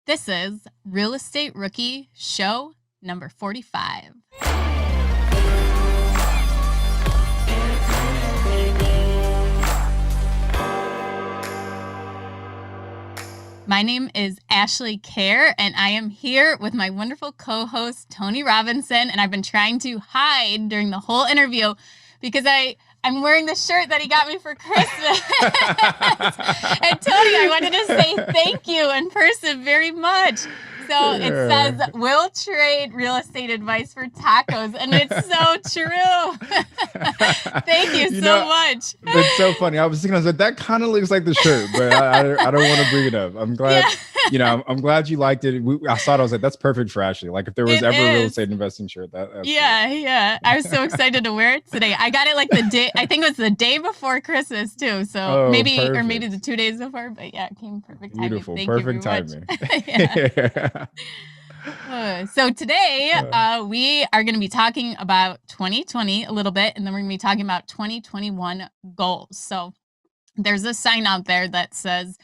This is Real Estate Rookie Show number 45. My name is Ashley Kerr, and I am here with my wonderful co-host, Tony Robinson, and I've been trying to hide during the whole interview because I'm wearing the shirt that he got me for Christmas. And Tony, I wanted to say thank you in person very much. So it says, we'll trade real estate advice for tacos. And it's so true. Thank you so much. It's so funny. I was thinking, that kind of looks like the shirt, but I don't want to bring it up. I'm glad, I'm glad you liked it. I saw it. I was like, that's perfect for Ashley. Like if there was ever a real estate investing shirt, that's yeah. I was so excited to wear it today. I got it like the day, I think it was the day before Christmas too. So maybe the 2 days before, but yeah, it came perfect timing. Beautiful. Thank Perfect timing. So today we are going to be talking about 2020 a little bit, and then we're going to be talking about 2021 goals. So there's a sign out there that says,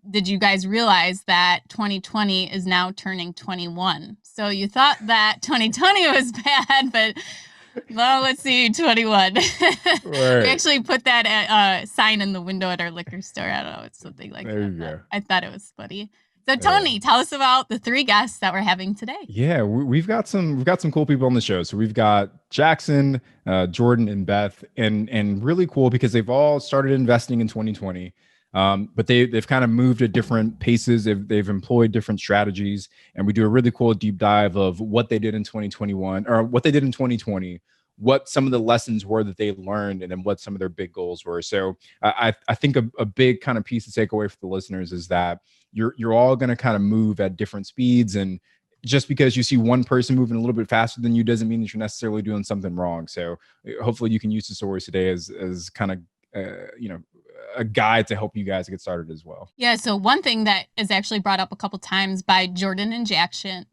did you guys realize that 2020 is now turning 21? So you thought that 2020 was bad, but well, let's see, 21. Right. We actually put that sign in the window at our liquor store. I don't know, it's something like there that. You go. I thought it was funny. So Tony, tell us about the three guests that we're having today. Yeah, we've got some cool people on the show. So we've got Jackson, Jordan, and Beth, and really cool because they've all started investing in 2020. But they've kind of moved at different paces. They've employed different strategies, and we do a really cool deep dive of what they did in 2021 or what they did in 2020, what some of the lessons were that they learned, and then what some of their big goals were. So I think a big kind of piece to take away for the listeners is that you're all going to kind of move at different speeds, and just because you see one person moving a little bit faster than you doesn't mean that you're necessarily doing something wrong. So hopefully you can use the stories today as kind of a guide to help you guys get started as well. Yeah. So one thing that is actually brought up a couple times by Jordan and Jackson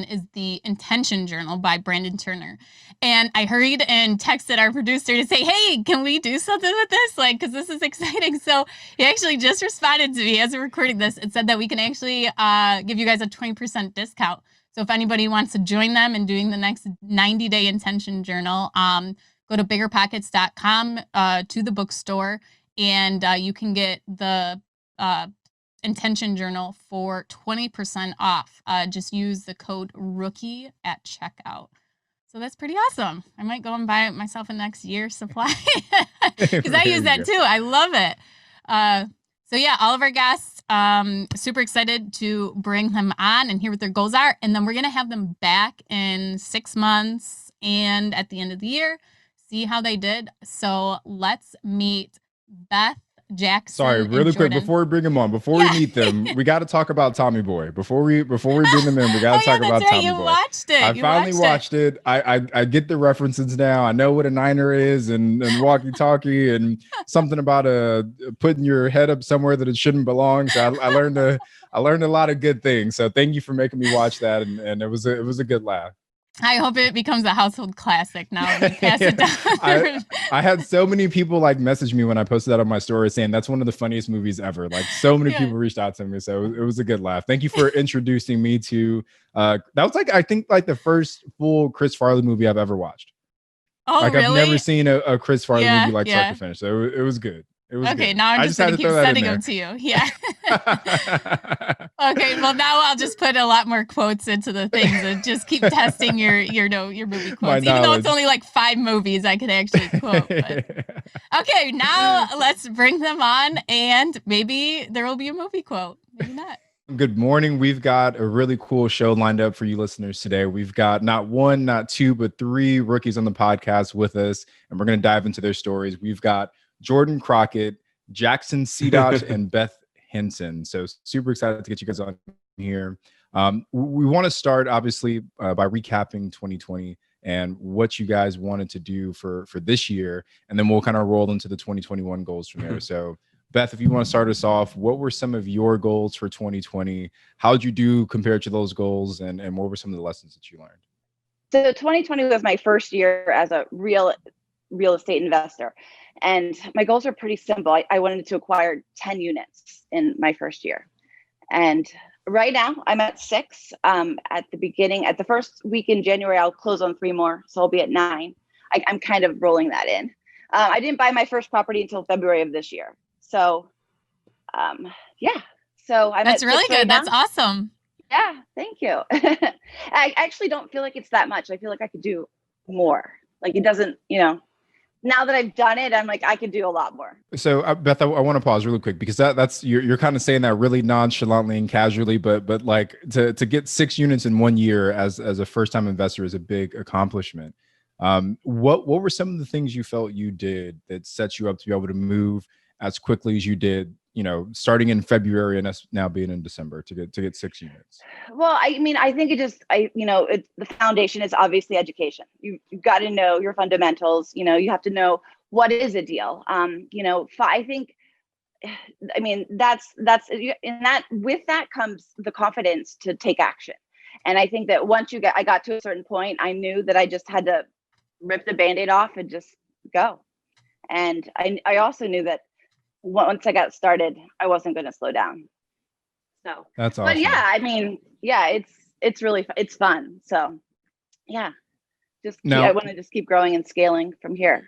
is the Intention Journal by Brandon Turner. And I hurried and texted our producer to say, hey, can we do something with this? Like, because this is exciting. So he actually just responded to me as we're recording this and said that we can actually give you guys a 20% discount. So if anybody wants to join them in doing the next 90-day Intention Journal, go to BiggerPockets.com to the bookstore. And you can get the Intention Journal for 20% off. Just use the code ROOKIE at checkout. So that's pretty awesome. I might go and buy myself a next year's supply because I use that too. I love it. So yeah, all of our guests, super excited to bring them on and hear what their goals are. And then we're going to have them back in 6 months and at the end of the year, see how they did. So let's meet Beth, Jackson. Sorry, really quick before we bring them on, before we meet them, we got to talk about Tommy Boy. Before we bring them in, we got to talk about Tommy Boy. You watched it. I finally watched it. I get the references now. I know what a Niner is and walkie-talkie and something about putting your head up somewhere that it shouldn't belong. So I learned a lot of good things. So thank you for making me watch that, and it was a good laugh. I hope it becomes a household classic now when we pass it down. I had so many people message me when I posted that on my story saying that's one of the funniest movies ever. Like so many people reached out to me. So it was a good laugh. Thank you for introducing me to that was I think the first full Chris Farley movie I've ever watched. Oh, really? I've never seen a Chris Farley movie start to finish. So it was good. Okay, now I'm just going to keep sending them to you. Yeah. Okay, well, now I'll just put a lot more quotes into the things and just keep testing your movie quotes. Even though it's only like 5 movies I could actually quote. But. Okay, now let's bring them on, and maybe there will be a movie quote. Maybe not. Good morning. We've got a really cool show lined up for you listeners today. We've got not 1, not 2, but 3 rookies on the podcast with us, and we're going to dive into their stories. We've got Jordan Crockett, Jackson Seedott, and Beth Henson. So super excited to get you guys on here. We want to start obviously by recapping 2020 and what you guys wanted to do for this year, and then we'll kind of roll into the 2021 goals from there. So Beth, if you want to start us off, what were some of your goals for 2020? How did you do compared to those goals, and what were some of the lessons that you learned? So 2020 was my first year as a real estate investor. And my goals are pretty simple. I wanted to acquire 10 units in my first year. And Right now I'm at 6. At the first week in January, I'll close on 3 more. So I'll be at 9. I'm kind of rolling that in. I didn't buy my first property until February of this year. So, yeah. So That's at really 6 right good. now. That's awesome. Yeah, thank you. I actually don't feel like it's that much. I feel like I could do more. Like it doesn't, now that I've done it, I'm like, I could do a lot more. So Beth, I want to pause really quick because that's you're kind of saying that really nonchalantly and casually, but like to get 6 units in 1 year as a first time investor is a big accomplishment. What were some of the things you felt you did that set you up to be able to move as quickly as you did? Starting in February and us now being in December to get 6 units. Well, I mean, I think the foundation is obviously education. You've got to know your fundamentals. You have to know what is a deal. I think, I mean, that's in that, with that comes the confidence to take action. And I think that once I got to a certain point, I knew that I just had to rip the Band-Aid off and just go. And I also knew that once I got started, I wasn't going to slow down. So that's awesome. But yeah, I mean, yeah, it's really, it's fun. So yeah, I want to just keep growing and scaling from here.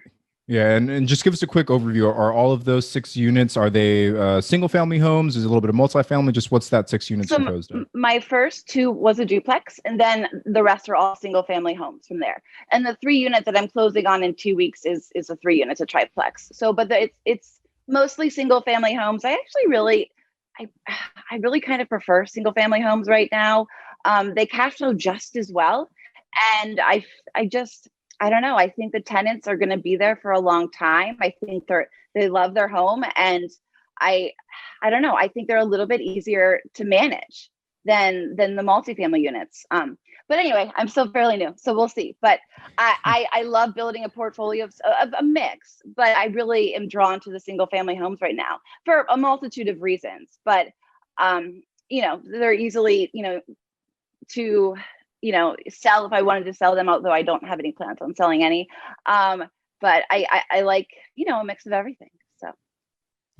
Yeah. And just give us a quick overview. Are all of those 6 units, are they single family homes? Is it a little bit of multifamily? Just what's that 6 units composed of? My first 2 was a duplex, and then the rest are all single family homes from there. And the 3 unit that I'm closing on in 2 weeks is a 3 units, a triplex. So, but it's mostly single family homes. I really kind of prefer single family homes right now. They cash flow just as well. And I don't know. I think the tenants are going to be there for a long time. I think they love their home, and I don't know. I think they're a little bit easier to manage than the multifamily units. But anyway, I'm still fairly new, so we'll see. But I love building a portfolio of a mix, but I really am drawn to the single family homes right now for a multitude of reasons. But they're easily to sell if I wanted to sell them, although I don't have any plans on selling any. But I like a mix of everything. So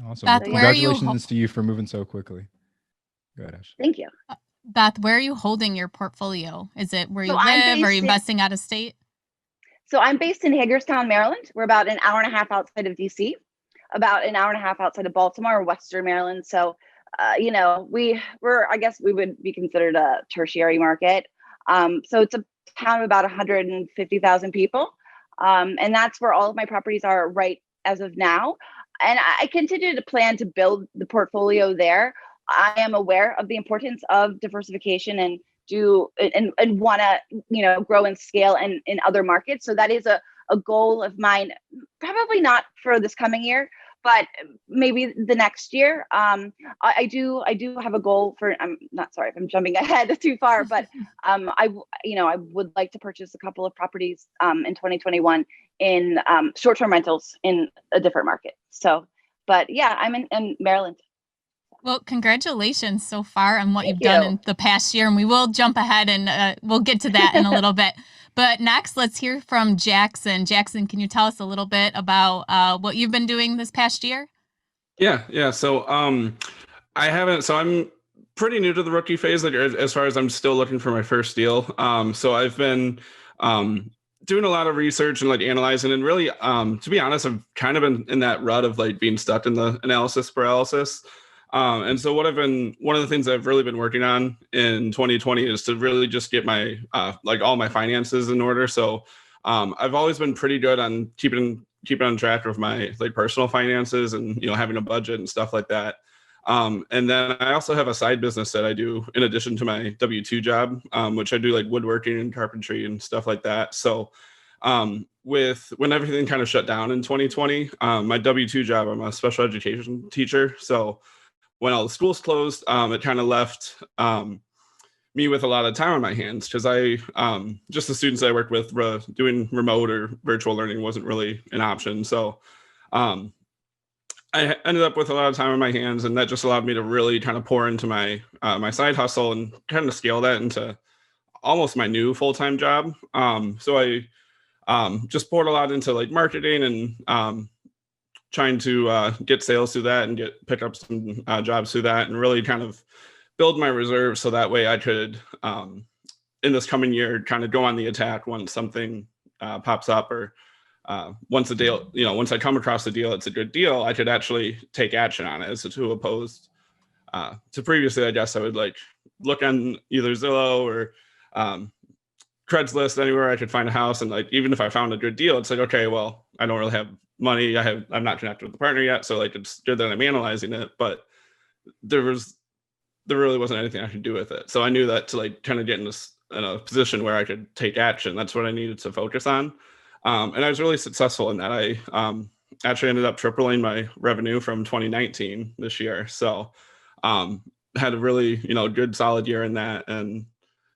awesome. Beth, congratulations to you for moving so quickly. Go ahead, Ash. Thank you. Beth, where are you holding your portfolfolio? Is it where you live? Are you investing out of state? So I'm based in Hagerstown, Maryland. We're about an hour and a half outside of DC, about an hour and a half outside of Baltimore, Western Maryland. So, I guess we would be considered a tertiary market. So it's a town of about 150,000 people. And that's where all of my properties are right as of now. And I continue to plan to build the portfolio there. I am aware of the importance of diversification and want to, grow and scale in other markets. So that is a goal of mine, probably not for this coming year, but maybe the next year. I do have a goal for, I'm not sorry if I'm jumping ahead too far, but I would like to purchase a couple of properties in 2021 in short-term rentals in a different market. So, but yeah, I'm in Maryland. Well, congratulations so far on what you've done in the past year. And we will jump ahead and we'll get to that in a little bit. But next, let's hear from Jackson. Jackson, can you tell us a little bit about what you've been doing this past year? Yeah. So I'm pretty new to the rookie phase, like as far as I'm still looking for my first deal. So I've been doing a lot of research and like analyzing, and really, to be honest, I've kind of been in that rut of like being stuck in the analysis paralysis. And so one of the things I've really been working on in 2020 is to really just get my, all my finances in order. So, I've always been pretty good on keeping on track of my like personal finances and, having a budget and stuff like that. And then I also have a side business that I do in addition to my W-2 job, which I do like woodworking and carpentry and stuff like that. So, when everything kind of shut down in 2020, my W-2 job, I'm a special education teacher. So when all the schools closed, it kind of left me with a lot of time on my hands because just the students I worked with, doing remote or virtual learning wasn't really an option. So I ended up with a lot of time on my hands, and that just allowed me to really kind of pour into my my side hustle and kind of scale that into almost my new full-time job. So I just poured a lot into like marketing and trying to get sales through that and pick up some jobs through that, and really kind of build my reserves so that way I could, in this coming year, kind of go on the attack once something pops up, or once a deal, once I come across a deal, it's a good deal, I could actually take action on it, as to opposed to previously. I guess I would like look on either Zillow or Craigslist, anywhere I could find a house, and like even if I found a good deal, it's like, okay, well, I don't really have money. I'm not connected with the partner yet, so like it's good that I'm analyzing it, but there really wasn't anything I could do with it. So I knew that to like kind of get in a position where I could take action, that's what I needed to focus on. And I was really successful in that. I actually ended up tripling my revenue from 2019 this year. So had a really, good solid year in that. And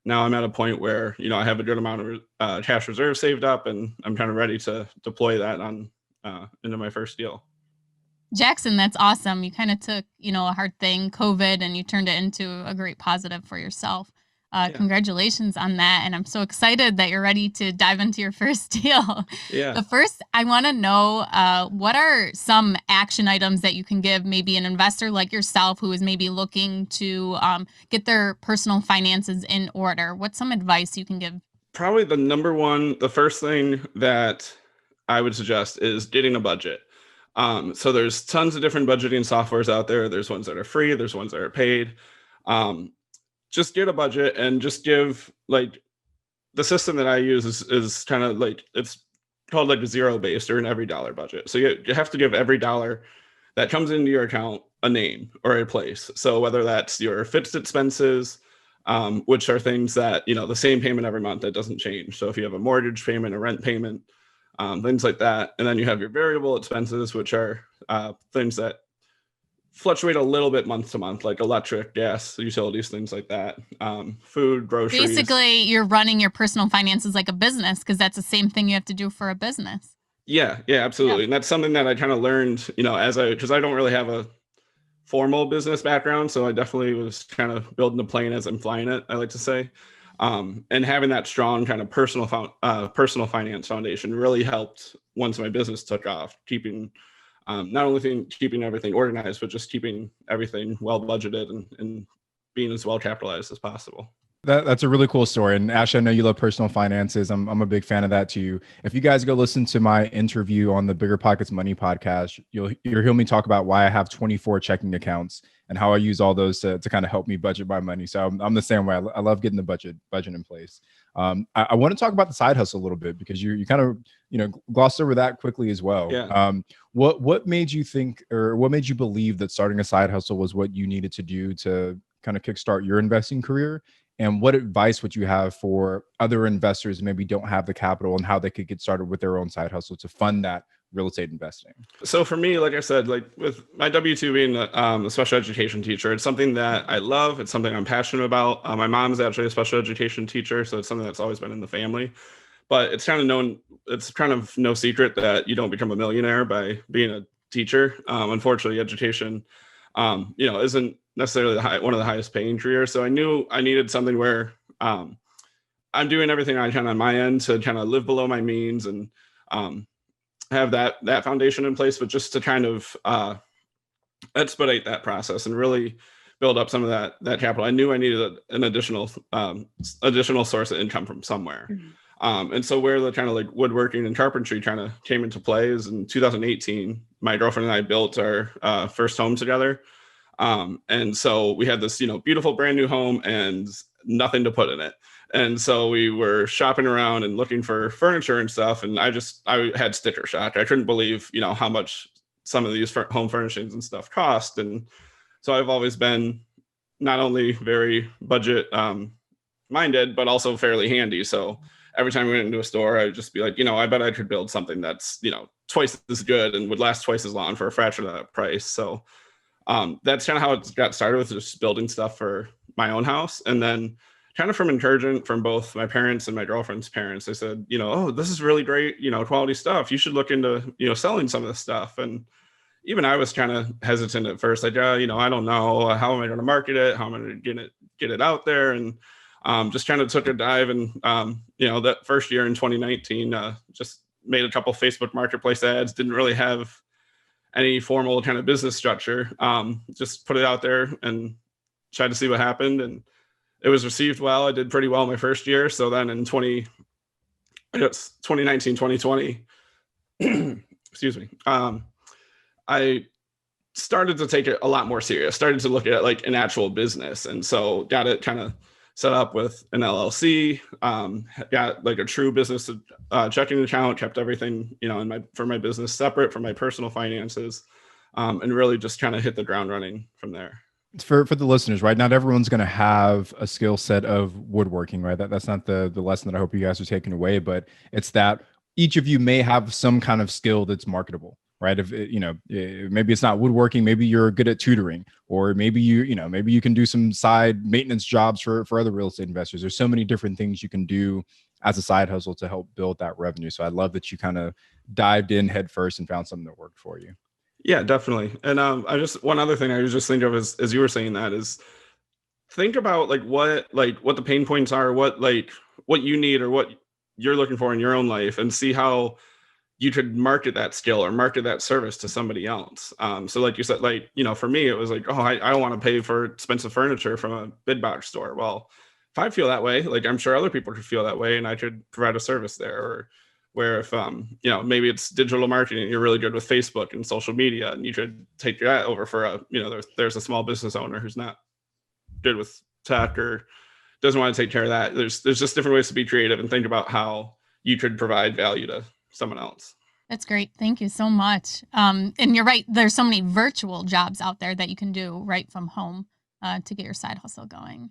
now I'm at a point where, I have a good amount of cash reserve saved up, and I'm kind of ready to deploy that into my first deal. Jackson, that's awesome. You kind of took, a hard thing, COVID, and you turned it into a great positive for yourself. Congratulations on that. And I'm so excited that you're ready to dive into your first deal. Yeah. But first, I want to know what are some action items that you can give maybe an investor like yourself who is maybe looking to get their personal finances in order? What's some advice you can give? Probably the first thing that I would suggest is getting a budget. So there's tons of different budgeting softwares out there. There's ones that are free, there's ones that are paid. Just get a budget and just give, like, the system that I use is kind of like, it's called like a zero-based or an every dollar budget. So you have to give every dollar that comes into your account a name or a place. So whether that's your fixed expenses, which are things that, the same payment every month that doesn't change. So if you have a mortgage payment, a rent payment, things like that. And then you have your variable expenses, which are things that fluctuate a little bit month to month, like electric, gas, utilities, things like that. Food, groceries. Basically, you're running your personal finances like a business, because that's the same thing you have to do for a business. Yeah, absolutely. Yeah. And that's something that I kind of learned, because I don't really have a formal business background. So I definitely was kind of building the plane as I'm flying it, I like to say. And having that strong kind of personal finance foundation really helped once my business took off, keeping not only keeping everything organized, but just keeping everything well budgeted and being as well capitalized as possible. That's a really cool story. And Ashley, I know you love personal finances. I'm a big fan of that too. If you guys go listen to my interview on the BiggerPockets Money podcast, you'll hear me talk about why I have 24 checking accounts and how I use all those to kind of help me budget my money. So I'm the same way. I love getting the budget in place. I want to talk about the side hustle a little bit, because you kind of glossed over that quickly as well. Yeah. What made you think, or what made you believe that starting a side hustle was what you needed to do to kind of kickstart your investing career? And what advice would you have for other investors who maybe don't have the capital, and how they could get started with their own side hustle to fund that real estate investing? So for me, like I said, like with my W-2 being a special education teacher, it's something that I love. It's something I'm passionate about. My mom's actually a special education teacher, so it's something that's always been in the family. But it's kind of no secret that you don't become a millionaire by being a teacher. Unfortunately, education, isn't necessarily one of the highest paying careers. So I knew I needed something where I'm doing everything I can on my end to kind of live below my means and have that foundation in place, but just to kind of expedite that process and really build up some of that capital. I knew I needed an additional source of income from somewhere. Mm-hmm. And so where the kind of like woodworking and carpentry kind of came into play is in 2018, my girlfriend and I built our first home together. And so we had this, beautiful brand new home and nothing to put in it. And so we were shopping around and looking for furniture and stuff. And I had sticker shock. I couldn't believe, how much some of these home furnishings and stuff cost. And so I've always been not only very budget minded, but also fairly handy. So every time we went into a store, I'd just be like, I bet I could build something that's, twice as good and would last twice as long for a fraction of that price. So that's kind of how it got started, with just building stuff for my own house. And then kind of from encouragement from both my parents and my girlfriend's parents, they said, oh, this is really great, quality stuff. You should look into, selling some of this stuff. And even I was kind of hesitant at first, like, I don't know, how am I going to market it? How am I going to get it out there? And just kind of took a dive. And, that first year in 2019, just made a couple Facebook marketplace ads, didn't really have any formal kind of business structure, just put it out there and tried to see what happened, and it was received well. I did pretty well my first year. So then in 2019, 2020, excuse me, I started to take it a lot more serious, started to look at like an actual business. And so got it kind of set up with an LLC, got like a true business checking account, kept everything, for my business separate from my personal finances, and really just kind of hit the ground running from there. For the listeners, right? Not everyone's going to have a skill set of woodworking, right? That's not the lesson that I hope you guys are taking away, but it's that each of you may have some kind of skill that's marketable, right? If maybe it's not woodworking, maybe you're good at tutoring, or maybe maybe you can do some side maintenance jobs for other real estate investors. There's so many different things you can do as a side hustle to help build that revenue. So I love that you kind of dived in head first and found something that worked for you. Yeah, definitely. And one other thing I was just thinking of as you were saying that is think about what the pain points are, what you need or what you're looking for in your own life, and see how you could market that skill or market that service to somebody else. So like you said, for me, it was like, oh, I don't want to pay for expensive furniture from a big box store. Well, if I feel that way, I'm sure other people could feel that way, and I could provide a service there. Or where if maybe it's digital marketing, you're really good with Facebook and social media, and you could take that over for there's a small business owner who's not good with tech or doesn't want to take care of that. There's just different ways to be creative and think about how you could provide value to someone else. That's great. Thank you so much. And you're right. There's so many virtual jobs out there that you can do right from home to get your side hustle going.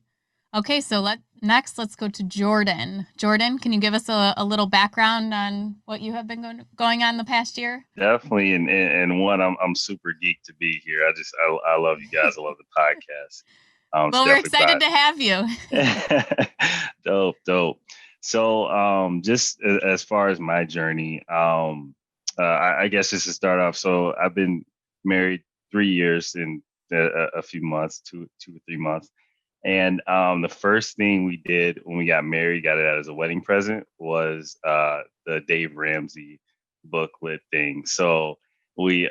Okay, so let's go to Jordan. Jordan, can you give us a little background on what you have been going on the past year? Definitely, and one, I'm super geeked to be here. I love you guys. I love the podcast. Well, we're excited to have you. Dope. So, just as far as my journey, I guess just to start off. So I've been married 3 years in a few months, 2 or 3 months. And the first thing we did when we got married, got it out as a wedding present, was the Dave Ramsey booklet thing. So we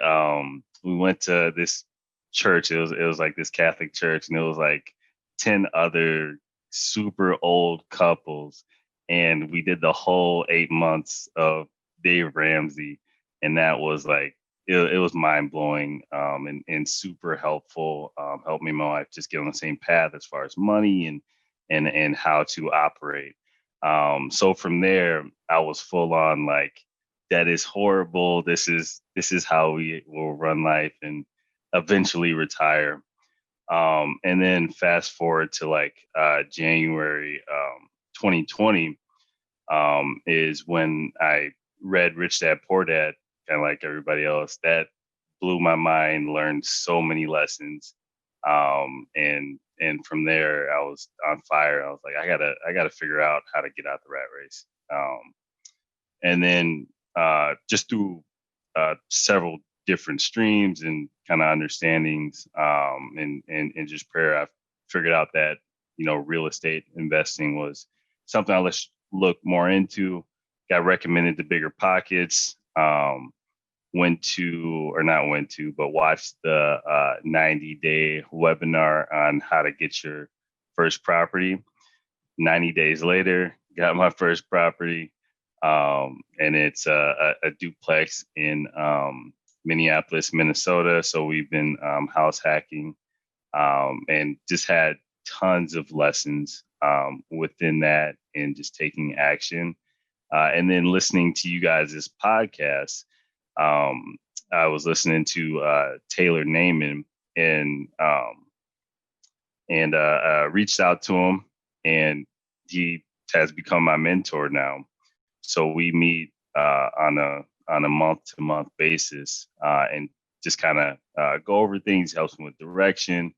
went to this church. It was like this Catholic church, and it was like 10 other super old couples, and we did the whole 8 months of Dave Ramsey, and that was like it was mind blowing and super helpful. Helped me and my wife just get on the same path as far as money and how to operate. So from there, I was full on like, that is horrible. This is how we will run life and eventually retire. And then fast forward to like January 2020 is when I read Rich Dad Poor Dad, kind of like everybody else. That blew my mind, learned so many lessons. And from there I was on fire. I was like, I gotta figure out how to get out the rat race. And then just through several different streams and kind of understandings and just prayer, I figured out that, real estate investing was something I look more into. Got recommended to BiggerPockets. Watched the 90-day webinar on how to get your first property. 90 days later, got my first property. And it's a duplex in Minneapolis, Minnesota. So we've been house hacking and just had tons of lessons within that and just taking action. And then listening to you guys' podcast, I was listening to Taylor Naiman and reached out to him, and he has become my mentor now. So we meet on a month-to-month basis and just kind of go over things, helps me with direction,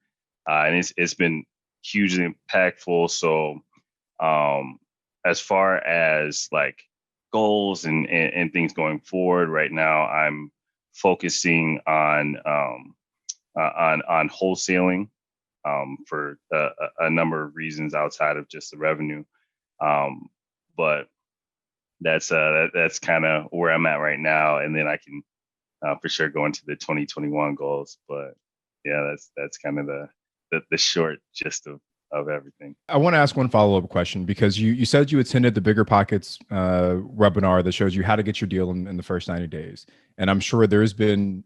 and it's been hugely impactful. So as far as like goals and things going forward, right now I'm focusing on wholesaling for a number of reasons outside of just the revenue. But that's kind of where I'm at right now, and then I can for sure go into the 2021 goals. But yeah, that's kind of the the short gist of everything. I want to ask one follow-up question, because you said you attended the BiggerPockets webinar that shows you how to get your deal in the first 90 days. And I'm sure there's been,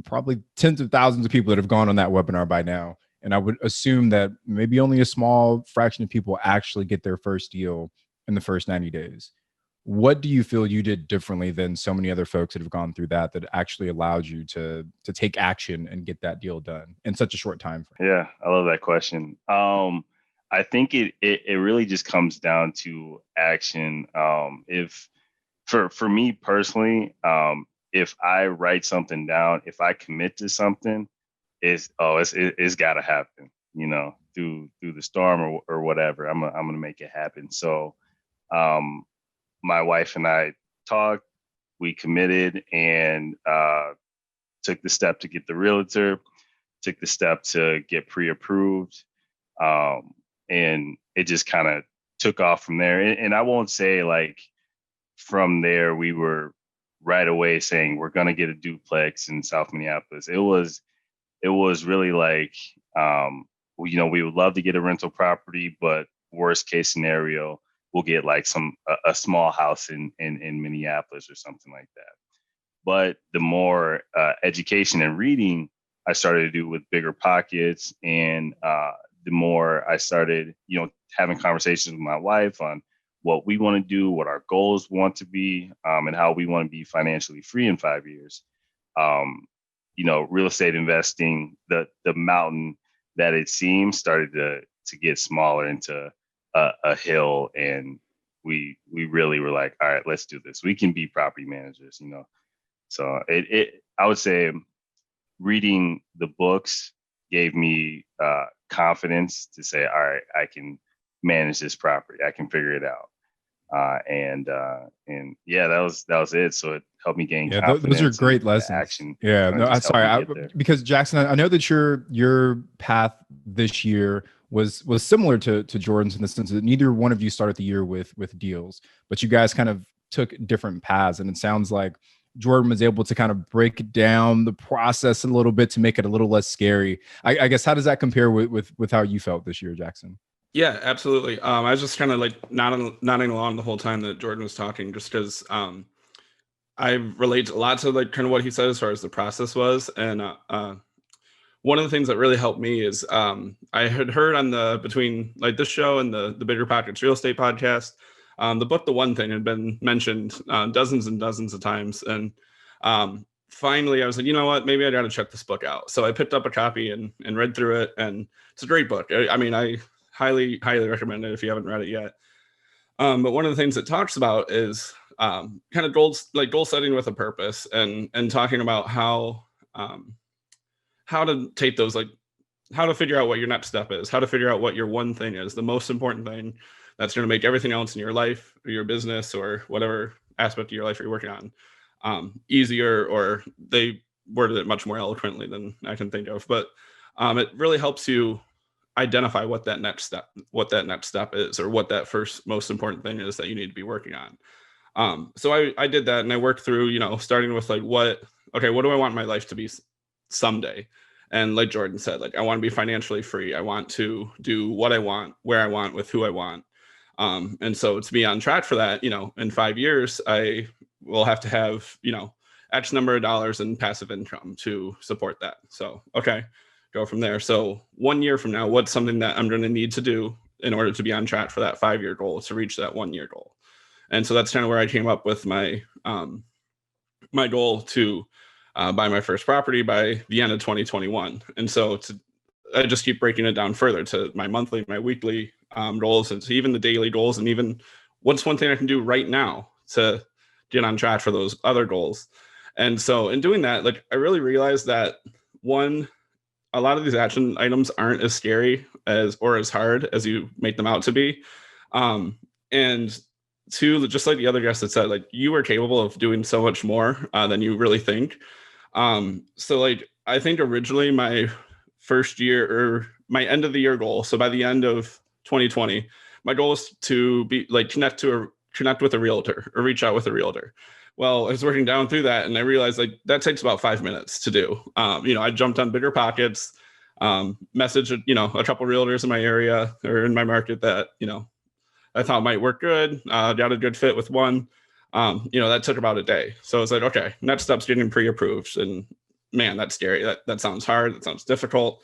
probably tens of thousands of people that have gone on that webinar by now. And I would assume that maybe only a small fraction of people actually get their first deal in the first 90 days. What do you feel you did differently than so many other folks that have gone through that actually allowed you to take action and get that deal done in such a short time frame? Yeah, I love that question. I think it really just comes down to action. If for me personally, if I write something down, if I commit to something, it's got to happen. Through the storm or whatever, I'm gonna make it happen. So, my wife and I talked, we committed, and took the step to get the realtor, took the step to get pre-approved. And it just kind of took off from there. And I won't say like from there, we were right away saying we're going to get a duplex in South Minneapolis. It was really like, we would love to get a rental property, but worst case scenario, we'll get like a small house in Minneapolis or something like that. But the more education and reading I started to do with BiggerPockets, and the more I started, having conversations with my wife on what we want to do, what our goals want to be, and how we want to be financially free in 5 years. Real estate investing, the mountain that it seemed started to get smaller into a hill, and we really were like, all right, let's do this. We can be property managers, So I would say reading the books gave me confidence to say, all right, I can manage this property. I can figure it out. And yeah, that was it. So it helped me gain confidence. Those are great lessons. Action. Yeah, no, I'm sorry. Because Jackson, I know that your path this year was similar to Jordan's in the sense that neither one of you started the year with deals, but you guys kind of took different paths. And it sounds like Jordan was able to kind of break down the process a little bit to make it a little less scary. I guess, how does that compare with how you felt this year, Jackson? Yeah, absolutely. I was just kind of like nodding along the whole time that Jordan was talking, just because I relate a lot to like kind of what he said as far as the process was. And one of the things that really helped me is I had heard on between like this show and the BiggerPockets real estate podcast, the book The One Thing had been mentioned dozens and dozens of times. And finally I was like, you know what, maybe I got to check this book out. So I picked up a copy and read through it. And it's a great book. I mean, I highly recommend it if you haven't read it yet. But one of the things it talks about is kind of goal setting with a purpose, and talking about how to take those, like how to figure out what your next step is, how to figure out what your one thing is, the most important thing that's going to make everything else in your life or your business or whatever aspect of your life you're working on easier, or they worded it much more eloquently than I can think of. But it really helps you identify what that next step is, or what that first most important thing is that you need to be working on. So I did that, and I worked through, starting with like, what do I want my life to be someday? And like Jordan said, like, I want to be financially free. I want to do what I want, where I want, with who I want. And so to be on track for that, in 5 years, I will have to have, X number of dollars in passive income to support that. So, okay, go from there. So 1 year from now, what's something that I'm going to need to do in order to be on track for that 5 year goal, to reach that 1 year goal? And so that's kind of where I came up with my my goal to buy my first property by the end of 2021. And so I just keep breaking it down further to my monthly, my weekly goals, and to even the daily goals, and even what's one thing I can do right now to get on track for those other goals. And so in doing that, like, I really realized that a lot of these action items aren't as scary or as hard as you make them out to be. And two, just like the other guest that said, like, you are capable of doing so much more than you really think. So like, I think originally my first year, or my end of the year goal, so by the end of 2020, my goal was to be like, connect with a realtor, or reach out with a realtor. Well, I was working down through that, and I realized like that takes about 5 minutes to do. I jumped on BiggerPockets. message, a couple realtors in my area or in my market that, I thought might work good. Got a good fit with one. That took about a day. So it's like, okay, next step's getting pre-approved. And man, that's scary. That sounds hard. That sounds difficult.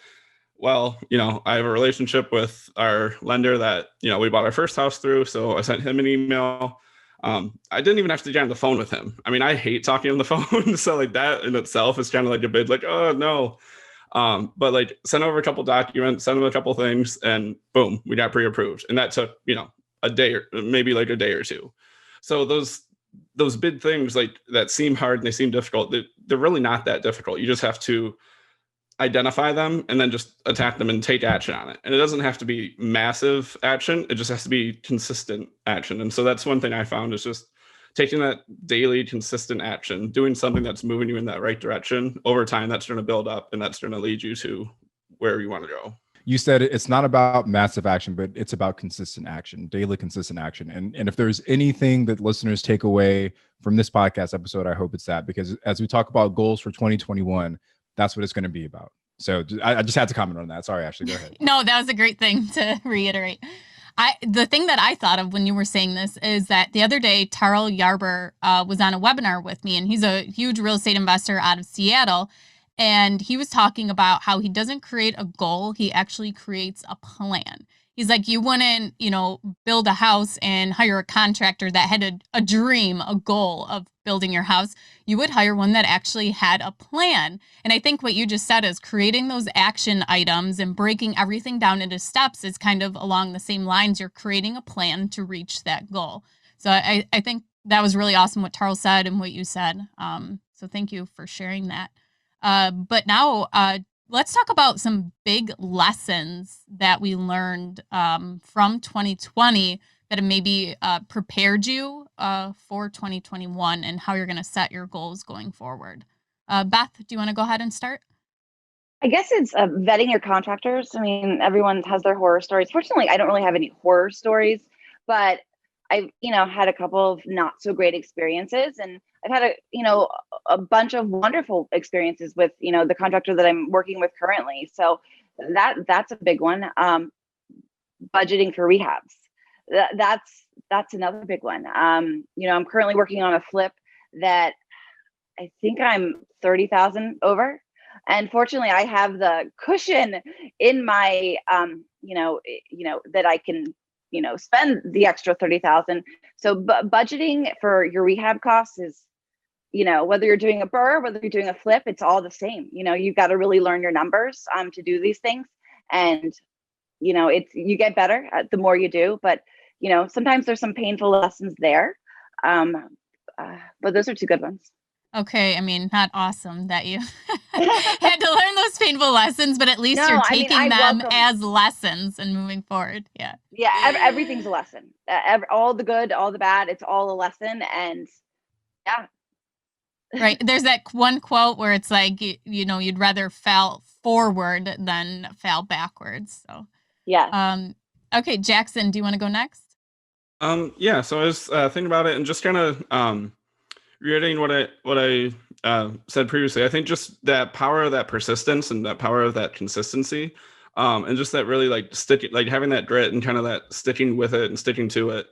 Well, I have a relationship with our lender that, we bought our first house through. So I sent him an email. I didn't even have to get on the phone with him. I mean, I hate talking on the phone. So like that in itself is kind of like a bit like, oh no. But like send over a couple documents, send them a couple things, and boom, we got pre-approved. And that took, a day or maybe like a day or two. So those big things like that seem hard and they seem difficult. They're really not that difficult. You just have to identify them and then just attack them and take action on it. And it doesn't have to be massive action. It just has to be consistent action. And so that's one thing I found is just taking that daily consistent action, doing something that's moving you in that right direction over time. That's going to build up and that's going to lead you to where you want to go. You said it's not about massive action, but it's about consistent action, daily consistent action. And if there's anything that listeners take away from this podcast episode, I hope it's that, because as we talk about goals for 2021, that's what it's going to be about. So I just had to comment on that. Sorry, Ashley, go ahead. No, that was a great thing to reiterate. The thing that I thought of when you were saying this is that the other day, Tarl Yarber was on a webinar with me, and he's a huge real estate investor out of Seattle. And he was talking about how he doesn't create a goal. He actually creates a plan. He's like, you wouldn't, build a house and hire a contractor that had a dream, a goal of building your house. You would hire one that actually had a plan. And I think what you just said is creating those action items and breaking everything down into steps is kind of along the same lines. You're creating a plan to reach that goal. So I think that was really awesome what Tarl said and what you said. So thank you for sharing that. But now let's talk about some big lessons that we learned from 2020 that have maybe prepared you for 2021 and how you're going to set your goals going forward. Beth, do you want to go ahead and start? I guess it's vetting your contractors. I mean, everyone has their horror stories. Fortunately, I don't really have any horror stories, but I've, had a couple of not so great experiences, and I've had a bunch of wonderful experiences with, the contractor that I'm working with currently. So that's a big one. Budgeting for rehabs. That's another big one. I'm currently working on a flip that I think I'm 30,000 over. And fortunately, I have the cushion in my, that I can, spend the extra 30,000. So budgeting for your rehab costs is, whether you're doing a burr, whether you're doing a flip, it's all the same. You've got to really learn your numbers to do these things. And, you get better the more you do, but, sometimes there's some painful lessons there. But those are two good ones. Okay, I mean, not awesome that you had to learn those painful lessons, but at least you're taking them as lessons and moving forward. Yeah. Yeah, everything's a lesson. All the good, all the bad, it's all a lesson. And yeah. Right. There's that one quote where it's like, you'd rather fall forward than fall backwards. So yeah. Okay, Jackson, do you want to go next? Yeah. So I was thinking about it and just kind of reiterating what I said previously. I think just that power of that persistence and that power of that consistency, and just that really like having that grit and kind of that sticking with it and sticking to it.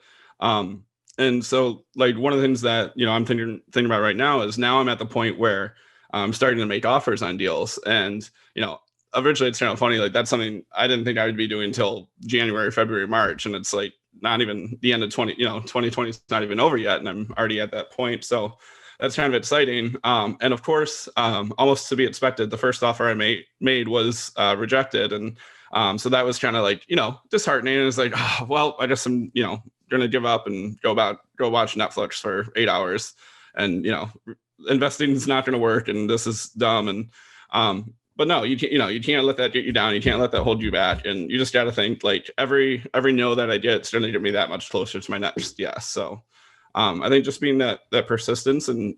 And so like one of the things that I'm thinking about right now is now I'm at the point where I'm starting to make offers on deals, and originally it's kind of funny, like that's something I didn't think I would be doing until January, February, March, and it's like not even the end of 2020 is not even over yet, and I'm already at that point. So that's kind of exciting. And of course, almost to be expected, the first offer I made was rejected, and so that was kind of like disheartening. And it's like, oh, well, I guess I'm gonna give up and go watch Netflix for 8 hours, and investing is not gonna work, and this is dumb. And but no, you can't let that get you down. You can't let that hold you back. And you just got to think like every no that I get, it's going to get me that much closer to my next yes. So I think just being that persistence, and,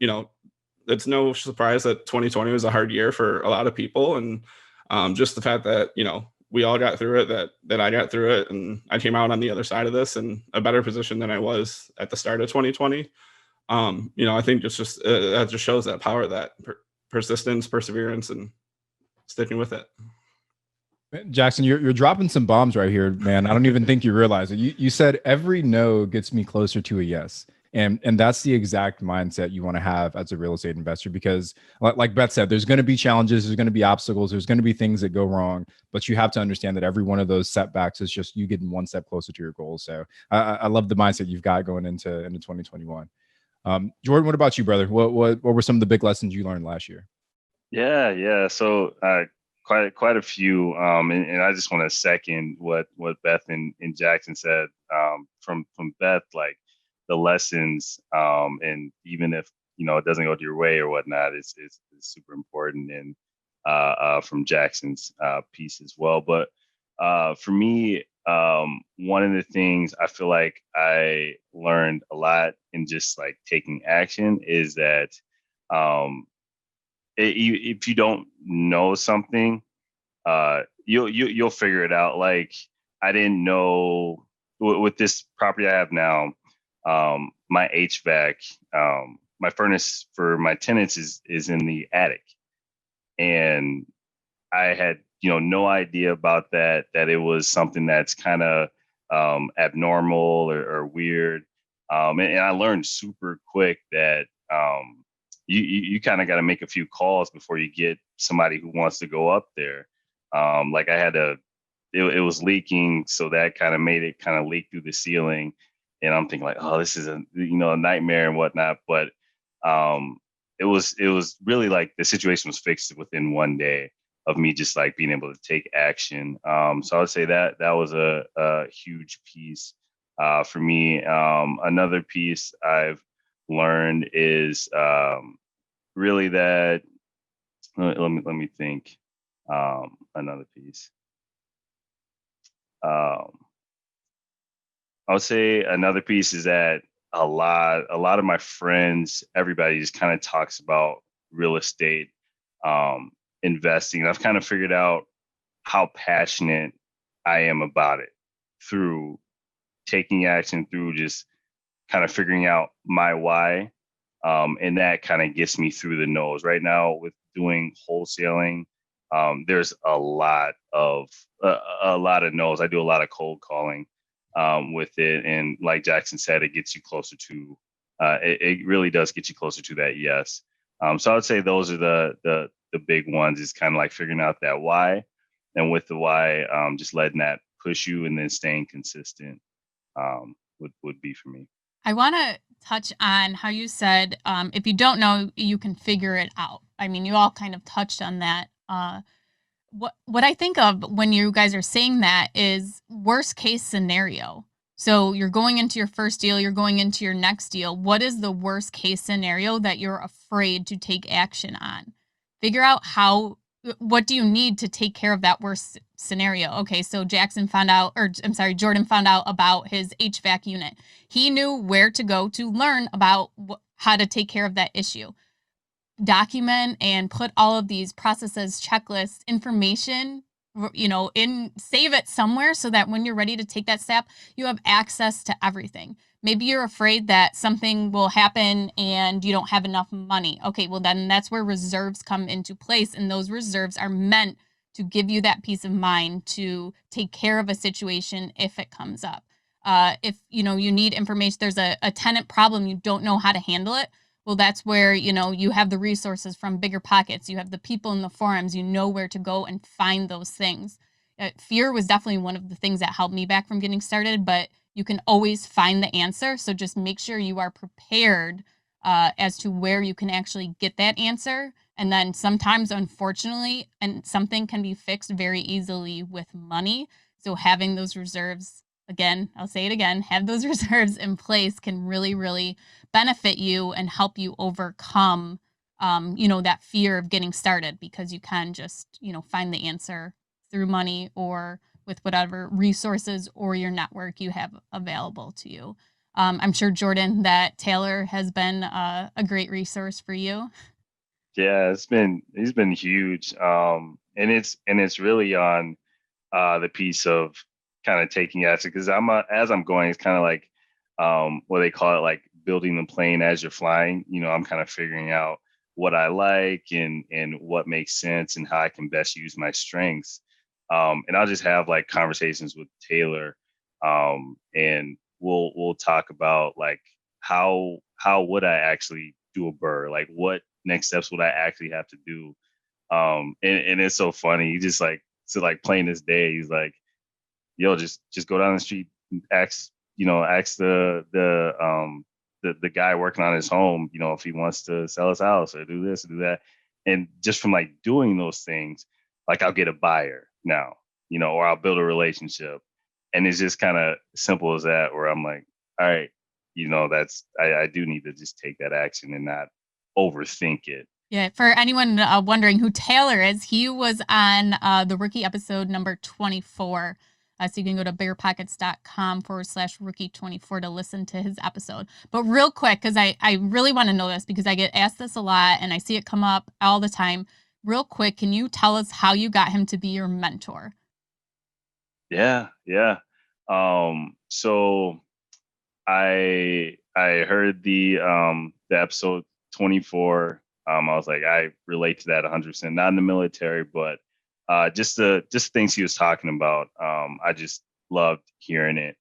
it's no surprise that 2020 was a hard year for a lot of people. And just the fact that, we all got through it, that I got through it, and I came out on the other side of this in a better position than I was at the start of 2020. I think it's just, that just shows that power, that persistence, perseverance, and sticking with it. Jackson, you're dropping some bombs right here, man. I don't even think you realize it. You said every no gets me closer to a yes. And that's the exact mindset you want to have as a real estate investor, because like Beth said, there's going to be challenges, there's going to be obstacles, there's going to be things that go wrong, but you have to understand that every one of those setbacks is just you getting one step closer to your goals. So I love the mindset you've got going into 2021. Jordan, what about you, brother? What were some of the big lessons you learned last year? Yeah. So quite a few. And I just want to second what Beth and Jackson said. From Beth, like the lessons, and even if it doesn't go to your way or whatnot, it's super important. And from Jackson's piece as well. But for me, one of the things I feel like I learned a lot in just like taking action is that if you don't know something, you'll figure it out. Like I didn't know with this property I have now, my HVAC, my furnace for my tenants is in the attic, and I had no idea about that it was something that's kind of abnormal or weird, and I learned super quick that you kind of got to make a few calls before you get somebody who wants to go up there. Like I had it was leaking, so that kind of made it kind of leak through the ceiling, and I'm thinking like, oh, this is a nightmare and whatnot. But it was really like the situation was fixed within one day of me just like being able to take action. So I would say that was a huge piece for me. Another piece I've learned is really that. Let me think. Another piece. I would say another piece is that a lot of my friends, everybody just kind of talks about real estate, investing. And I've kind of figured out how passionate I am about it through taking action, through just kind of figuring out my why. And that kind of gets me through the nose. Right now with doing wholesaling, there's a lot of no's. I do a lot of cold calling with it, and like Jackson said, it gets you closer to. It really does get you closer to that yes. So I would say those are the big ones. Is kind of like figuring out that why, and with the why, just letting that push you, and then staying consistent would be for me. I want to touch on how you said, if you don't know, you can figure it out. I mean, you all kind of touched on that. What I think of when you guys are saying that is worst case scenario. So you're going into your first deal, you're going into your next deal. What is the worst case scenario that you're afraid to take action on? Figure out what do you need to take care of that worst scenario? Okay, so Jordan found out about his HVAC unit. He knew where to go to learn about how to take care of that issue. Document and put all of these processes, checklists, information, save it somewhere so that when you're ready to take that step, you have access to everything. Maybe you're afraid that something will happen and you don't have enough money. Okay, well then that's where reserves come into place, and those reserves are meant to give you that peace of mind to take care of a situation if it comes up. If you need information, there's a tenant problem, you don't know how to handle it. Well, that's where, you have the resources from BiggerPockets. You have the people in the forums. You know where to go and find those things. Fear was definitely one of the things that helped me back from getting started, but you can always find the answer. So just make sure you are prepared as to where you can actually get that answer. And then sometimes, unfortunately, and something can be fixed very easily with money. So having those reserves, again, I'll say it again, have those reserves in place can really, really benefit you and help you overcome, that fear of getting started, because you can just, find the answer through money or with whatever resources or your network you have available to you. I'm sure, Jordan, that Taylor has been a great resource for you. Yeah, he's been huge. And it's really on the piece of kind of taking action, because as I'm going, it's kind of like what they call it, like building the plane as you're flying. I'm kind of figuring out what I like and what makes sense and how I can best use my strengths And I'll just have like conversations with Taylor, and we'll talk about like how would I actually do a burr? Like what next steps would I actually have to do? And it's so funny. He just like to like plain this day. He's like, yo, just go down the street, ask the guy working on his home, if he wants to sell his house or do this or do that. And just from like doing those things, like I'll get a buyer now, or I'll build a relationship. And it's just kind of simple as that, where I'm like, all right, I do need to just take that action and not overthink it. Yeah, for anyone wondering who Taylor is, he was on the rookie episode number 24. So you can go to BiggerPockets.com/rookie24 to listen to his episode. But real quick, because I really want to know this because I get asked this a lot and I see it come up all the time. Real quick, can you tell us how you got him to be your mentor? Yeah. So I heard the episode 24. I was like, I relate to that 100%. Not in the military, but just things he was talking about. I just loved hearing it.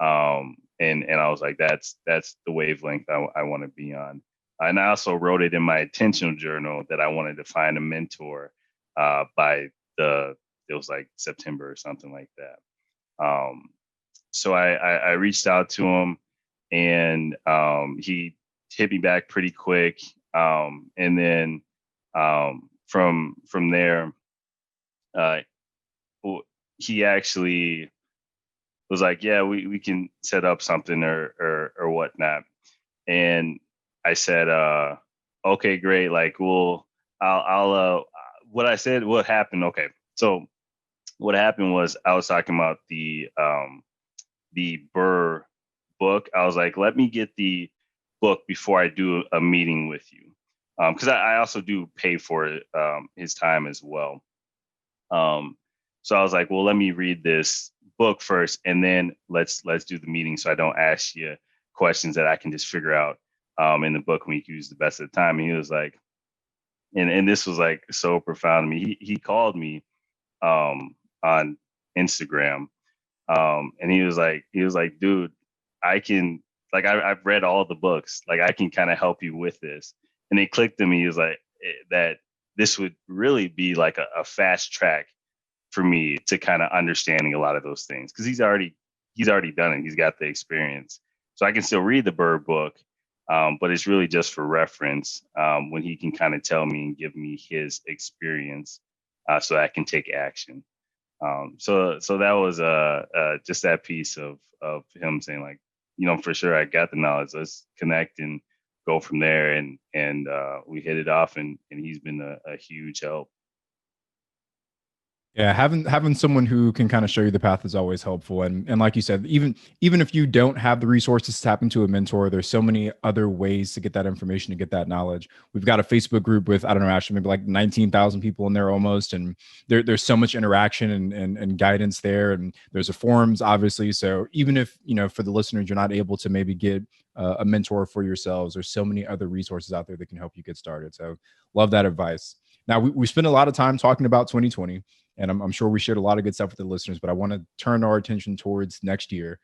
And I was like, that's the wavelength I want to be on. And I also wrote it in my intentional journal that I wanted to find a mentor by it was like September or something like that. So I reached out to him, and he hit me back pretty quick. And then from there, he actually was like, yeah, we can set up something or whatnot. And I said, okay, great. Like, well, I'll what happened. Okay. So what happened was I was talking about the Burr book. I was like, let me get the book before I do a meeting with you. Because I also do pay for his time as well. So I was like, well, let me read this book first, and then let's do the meeting, so I don't ask you questions that I can just figure out in the book, and we can use the best of the time. And he was like, and this was like so profound to me. He called me on Instagram, and he was like, dude, I can, like, I've read all the books, like I can kind of help you with this. And it clicked to me. He was like, that this would really be like a fast track for me to kind of understanding a lot of those things, because he's already done it. He's got the experience, so I can still read the Bird book, but it's really just for reference when he can kind of tell me and give me his experience, so I can take action. So that was just that piece of him saying, like, for sure, I got the knowledge. Let's connect and go from there. And we hit it off, and he's been a huge help. Yeah, having someone who can kind of show you the path is always helpful. And like you said, even if you don't have the resources to tap into a mentor, there's so many other ways to get that information, to get that knowledge. We've got a Facebook group with, I don't know, actually maybe like 19,000 people in there almost. And there's so much interaction and guidance there. And there's a forums, obviously. So even if, for the listeners, you're not able to maybe get a mentor for yourselves, there's so many other resources out there that can help you get started. So love that advice. Now, we spent a lot of time talking about 2020. And I'm sure we shared a lot of good stuff with the listeners, but I want to turn our attention towards next year,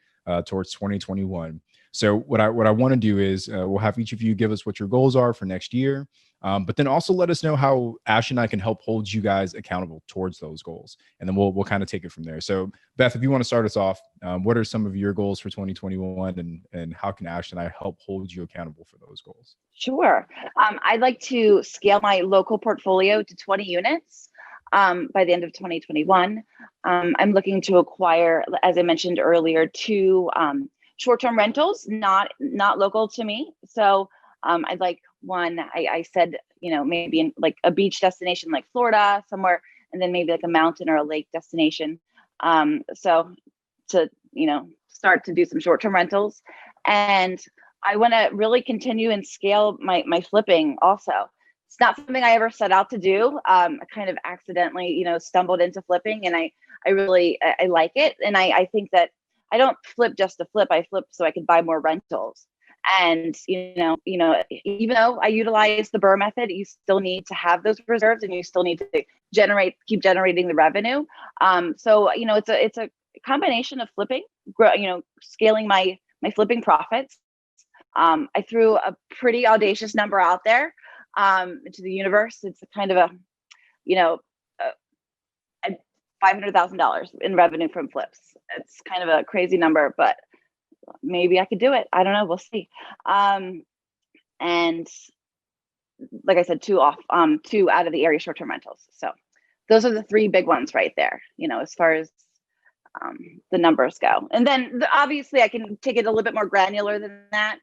towards 2021. So what I want to do is we'll have each of you give us what your goals are for next year, but then also let us know how Ash and I can help hold you guys accountable towards those goals. And then we'll kind of take it from there. So Beth, if you want to start us off, what are some of your goals for 2021, and how can Ash and I help hold you accountable for those goals? Sure. I'd like to scale my local portfolio to 20 units. By the end of 2021. I'm looking to acquire, as I mentioned earlier, 2 short-term rentals, not local to me. So I'd like one, I said, maybe in like a beach destination like Florida somewhere, and then maybe like a mountain or a lake destination. So to, start to do some short-term rentals. And I want to really continue and scale my flipping also. It's not something I ever set out to do. I kind of accidentally, stumbled into flipping, and I really like it. And I think that I don't flip just to flip. I flip so I can buy more rentals. And, even though I utilize the Burr method, you still need to have those reserves and you still need to keep generating the revenue. So, it's a combination of flipping, scaling my flipping profits. I threw a pretty audacious number out there into the universe. It's a kind of a $500,000 in revenue from flips. It's kind of a crazy number, but maybe I could do it. I don't know. We'll see. And like I said, two out of the area short-term rentals. So those are the three big ones right there, as far as the numbers go. And then obviously I can take it a little bit more granular than that.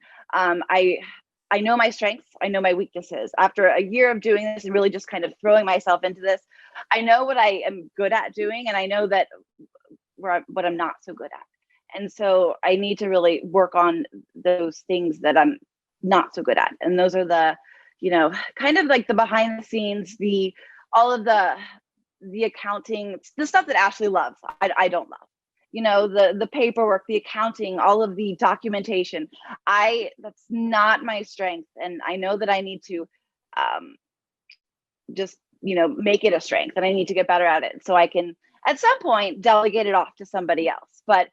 I know my strengths. I know my weaknesses. After a year of doing this and really just kind of throwing myself into this, I know what I am good at doing, and I know that what I'm not so good at. And so I need to really work on those things that I'm not so good at. And those are the, kind of like the behind the scenes, all of the accounting, the stuff that Ashley loves. I don't love. The paperwork, the accounting, all of the documentation. That's not my strength. And I know that I need to just, make it a strength, and I need to get better at it so I can at some point delegate it off to somebody else. But,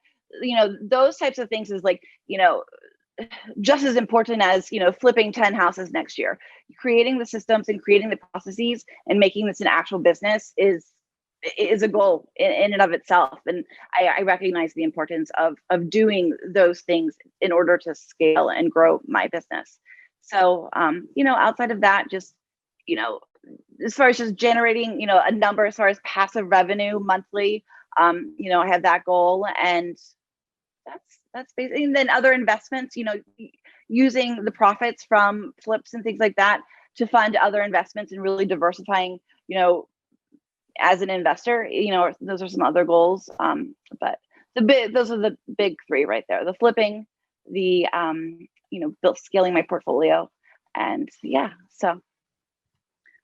those types of things is like, just as important as, flipping 10 houses next year. Creating the systems and creating the processes and making this an actual business is a goal in and of itself. And I recognize the importance of doing those things in order to scale and grow my business. So, outside of that, just, as far as just generating, a number as far as passive revenue monthly, I have that goal, and that's basically, and then other investments, using the profits from flips and things like that to fund other investments and really diversifying, as an investor, those are some other goals. But those are the big three right there: the flipping, the scaling my portfolio, and yeah. So,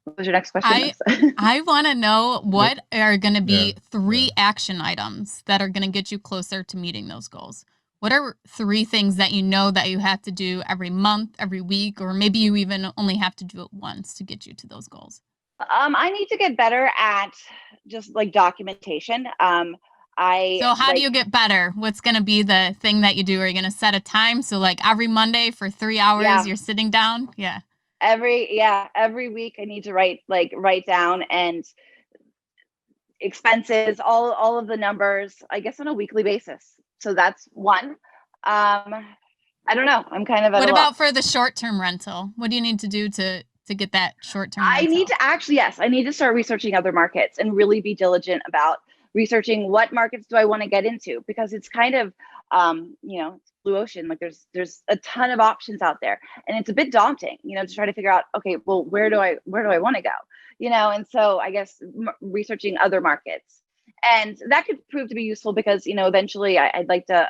what was your next question? I want to know what are going to be three action items that are going to get you closer to meeting those goals. What are three things that that you have to do every month, every week, or maybe you even only have to do it once to get you to those goals? I need to get better at just like documentation. So how do you get better? What's going to be the thing that you do? Are you going to set a time? So like every Monday for 3 hours, you're sitting down? Yeah. Every week I need to write down and expenses, all of the numbers, I guess, on a weekly basis. So that's one. I don't know. I'm kind of at What a about loss. for the short-term rental? What do you need to do to get that short-term rental? I need to I need to start researching other markets and really be diligent about researching what markets do I want to get into, because it's kind of, it's blue ocean. Like there's a ton of options out there, and it's a bit daunting, to try to figure out, okay, well, where do I want to go? And so I guess researching other markets, and that could prove to be useful because, eventually I'd like to,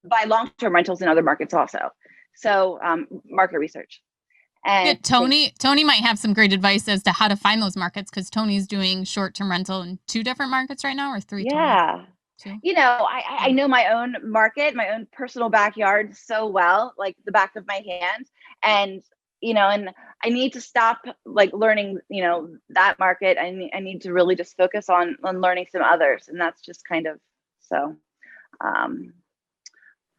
buy long-term rentals in other markets also. So market research. And Tony might have some great advice as to how to find those markets, because Tony's doing short-term rental in 2 different markets right now, or 3? Yeah. I know my own market, my own personal backyard so well, like the back of my hand. And, and I need to stop learning, that market. I need to really just focus on learning some others. And that's just kind of, so,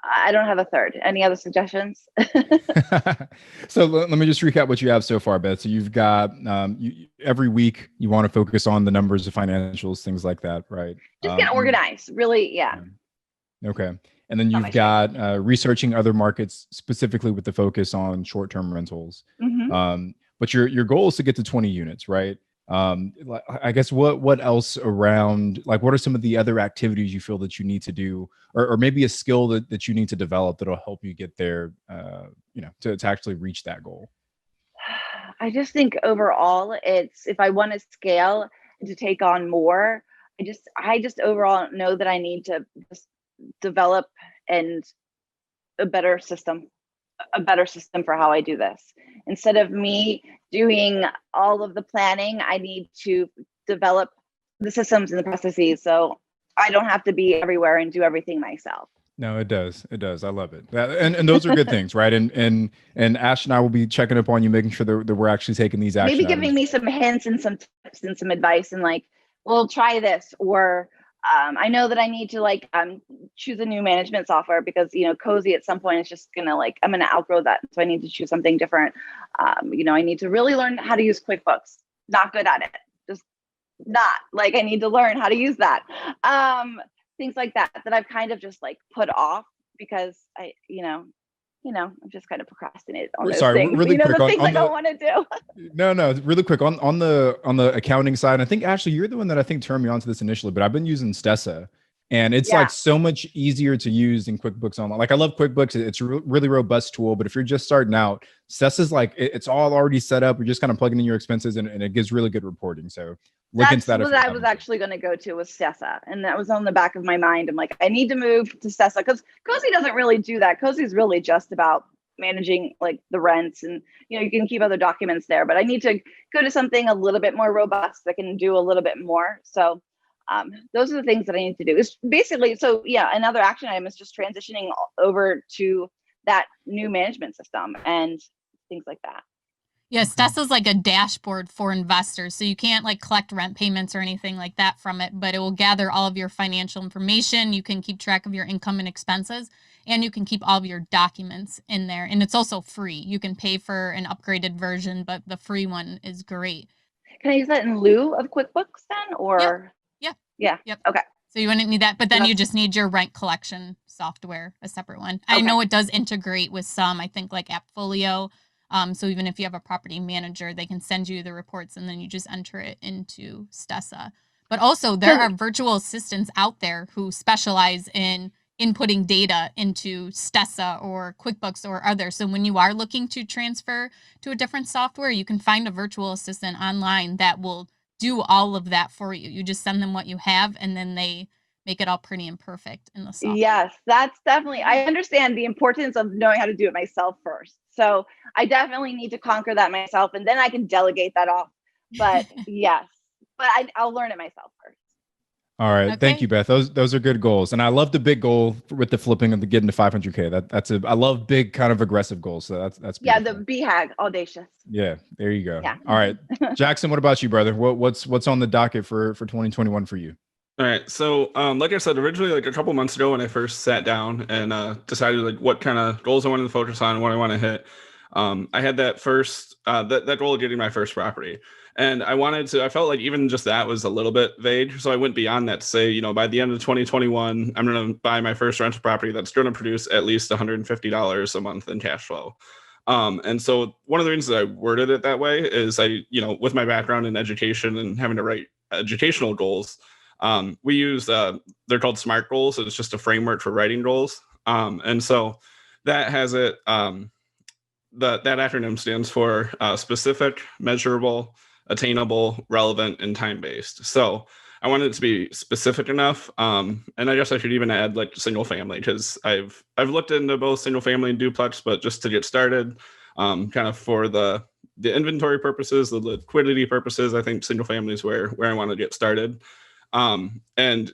I don't have a third. Any other suggestions? So let me just recap what you have so far, Beth. So you've got every week you want to focus on the numbers, the financials, things like that, right? Just get organized, really. Yeah. Okay. And then you've got researching other markets, specifically with the focus on short-term rentals. Mm-hmm. But your goal is to get to 20 units, right? I guess what else around, what are some of the other activities you feel that you need to do, or maybe a skill that you need to develop that'll help you get there, to actually reach that goal? I just think overall, it's, if I want to scale and to take on more, I just overall know that I need to just develop a better system for how I do this. Instead of me doing all of the planning, I need to develop the systems and the processes so I don't have to be everywhere and do everything myself. No, it does. It does. I love it. And those are good things, right? And Ash and I will be checking up on you, making sure that we're actually taking these action Maybe items. giving me some hints and some tips and some advice, and like, well, try this, or I know that I need to like choose a new management software because Cozy at some point is just gonna like I'm gonna outgrow that, so I need to choose something different. I need to really learn how to use QuickBooks. Not good at it. Just not like I need to learn how to use that. Things like that I've kind of just like put off because I've just kind of procrastinated on those Sorry, things. really quick the things on I don't want to do. No, really quick on the accounting side. I think Ashley, you're the one that I think turned me onto this initially, but I've been using Stessa, and it's Yeah. like so much easier to use than QuickBooks Online. Like I love QuickBooks; it's a really robust tool. But if you're just starting out, Stessa's like it's all already set up. You're just kind of plugging in your expenses, and it gives really good reporting. So look into that. That's what I was actually going to go to was Stessa, and that was on the back of my mind. I'm like, I need to move to Stessa because Cozy doesn't really do that. Cozy's really just about managing like the rents, and you can keep other documents there, but I need to go to something a little bit more robust that can do a little bit more. So those are the things that I need to do. Is basically, so yeah, another action item is just transitioning over to that new management system and things like that. Yes, Stessa's like a dashboard for investors. So you can't like collect rent payments or anything like that from it, but it will gather all of your financial information. You can keep track of your income and expenses, and you can keep all of your documents in there. And it's also free. You can pay for an upgraded version, but the free one is great. Can I use that in lieu of QuickBooks then, or? Yeah. Yep. Okay. So you wouldn't need that, but then you just need your rent collection software, a separate one. I know it does integrate with some, I think like Appfolio. So even if you have a property manager, they can send you the reports and then you just enter it into Stessa. But also there are virtual assistants out there who specialize in inputting data into Stessa or QuickBooks or others. So when you are looking to transfer to a different software, you can find a virtual assistant online that will do all of that for you. You just send them what you have and then they make it all pretty and perfect in the software. Yes, that's definitely, I understand the importance of knowing how to do it myself first. So I definitely need to conquer that myself, and then I can delegate that off. But yes, but I'll learn it myself first. All right. Thank you, Beth. Those are good goals. And I love the big goal with the flipping of the getting to 500K. I love big kind of aggressive goals. So that's beautiful. Yeah, the BHAG, audacious. Yeah, there you go. Yeah. All right. Jackson, what about you, brother? What's on the docket for 2021 for you? All right. So, like I said, originally, like a couple months ago when I first sat down and decided like what kind of goals I wanted to focus on, what I want to hit, I had that first, that goal of getting my first property. And I felt like even just that was a little bit vague. So I went beyond that to say, by the end of 2021, I'm going to buy my first rental property that's going to produce at least $150 a month in cash flow. And so one of the reasons that I worded it that way is with my background in education and having to write educational goals, we use, they're called SMART goals. It's just a framework for writing goals. And so that has it, that acronym stands for specific, measurable, attainable, relevant, and time-based. So I wanted it to be specific enough. And I guess I should even add like single family, because I've looked into both single family and duplex, but just to get started, kind of for the inventory purposes, the liquidity purposes, I think single family is where I want to get started. And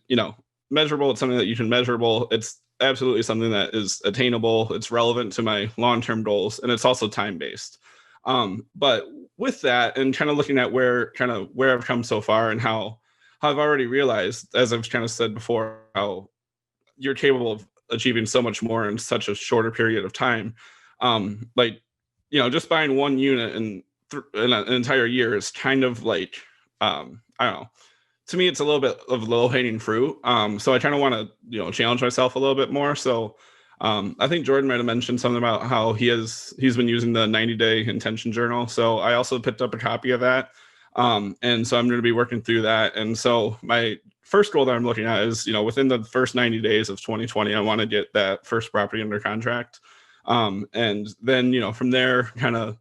measurable, it's something that you can measurable. It's absolutely something that is attainable. It's relevant to my long-term goals, and it's also time-based. But with that, and kind of looking at where I've come so far, and how I've already realized, as I've kind of said before, how you're capable of achieving so much more in such a shorter period of time. Just buying one unit in an entire year is kind of like, I don't know. To me, it's a little bit of low-hanging fruit. So I kind of want to, challenge myself a little bit more. So I think Jordan might have mentioned something about how he's been using the 90-day intention journal. So I also picked up a copy of that. And so I'm going to be working through that. And so my first goal that I'm looking at is, within the first 90 days of 2020, I want to get that first property under contract. And then, from there, kind of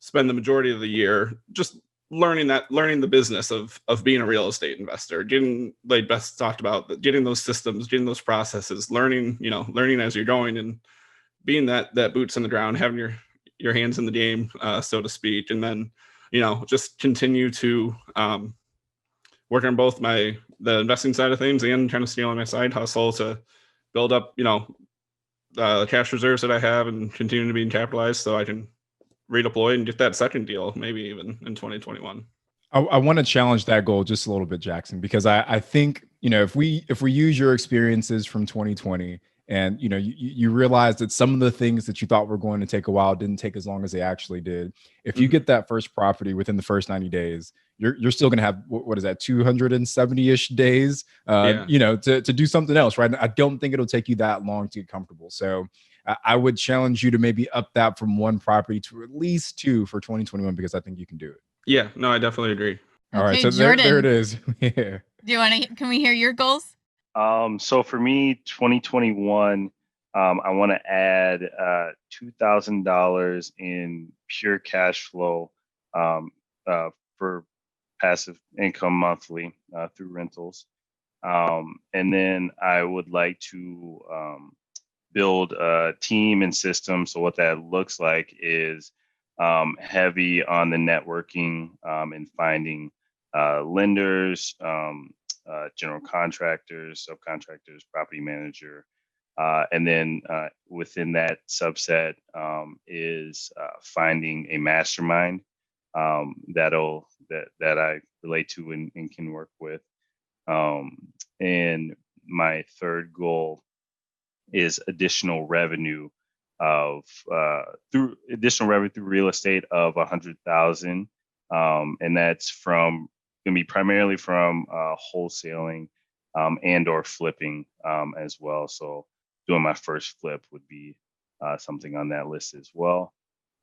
spend the majority of the year just learning the business of being a real estate investor, getting, like Beth talked about, getting those systems, getting those processes, learning as you're going, and being that boots on the ground, having your hands in the game, so to speak. And then, just continue to work on both the investing side of things and kind of stay on my side hustle to build up, cash reserves that I have and continue to be capitalized so I can redeploy and get that second deal, maybe even in 2021. I want to challenge that goal just a little bit, Jackson, because I think, if we use your experiences from 2020 and, you realize that some of the things that you thought were going to take a while didn't take as long as they actually did. If you get that first property within the first 90 days, you're still going to have, what is that, 270-ish days, to do something else, right? I don't think it'll take you that long to get comfortable. So I would challenge you to maybe up that from one property to at least 2 for 2021, because I think you can do it. Yeah, no, I definitely agree. All right, so Jordan, there it is. Yeah. Do you want to? Can we hear your goals? So for me, 2021, I want to add $2,000 in pure cash flow for passive income monthly through rentals, and then I would like to build a team and system. So what that looks like is heavy on the networking and finding lenders, general contractors, subcontractors, property manager. And then within that subset is finding a mastermind that I relate to and can work with. And my third goal is additional revenue through real estate of 100,000, and that's going to be primarily from wholesaling and or flipping as well. So doing my first flip would be something on that list as well.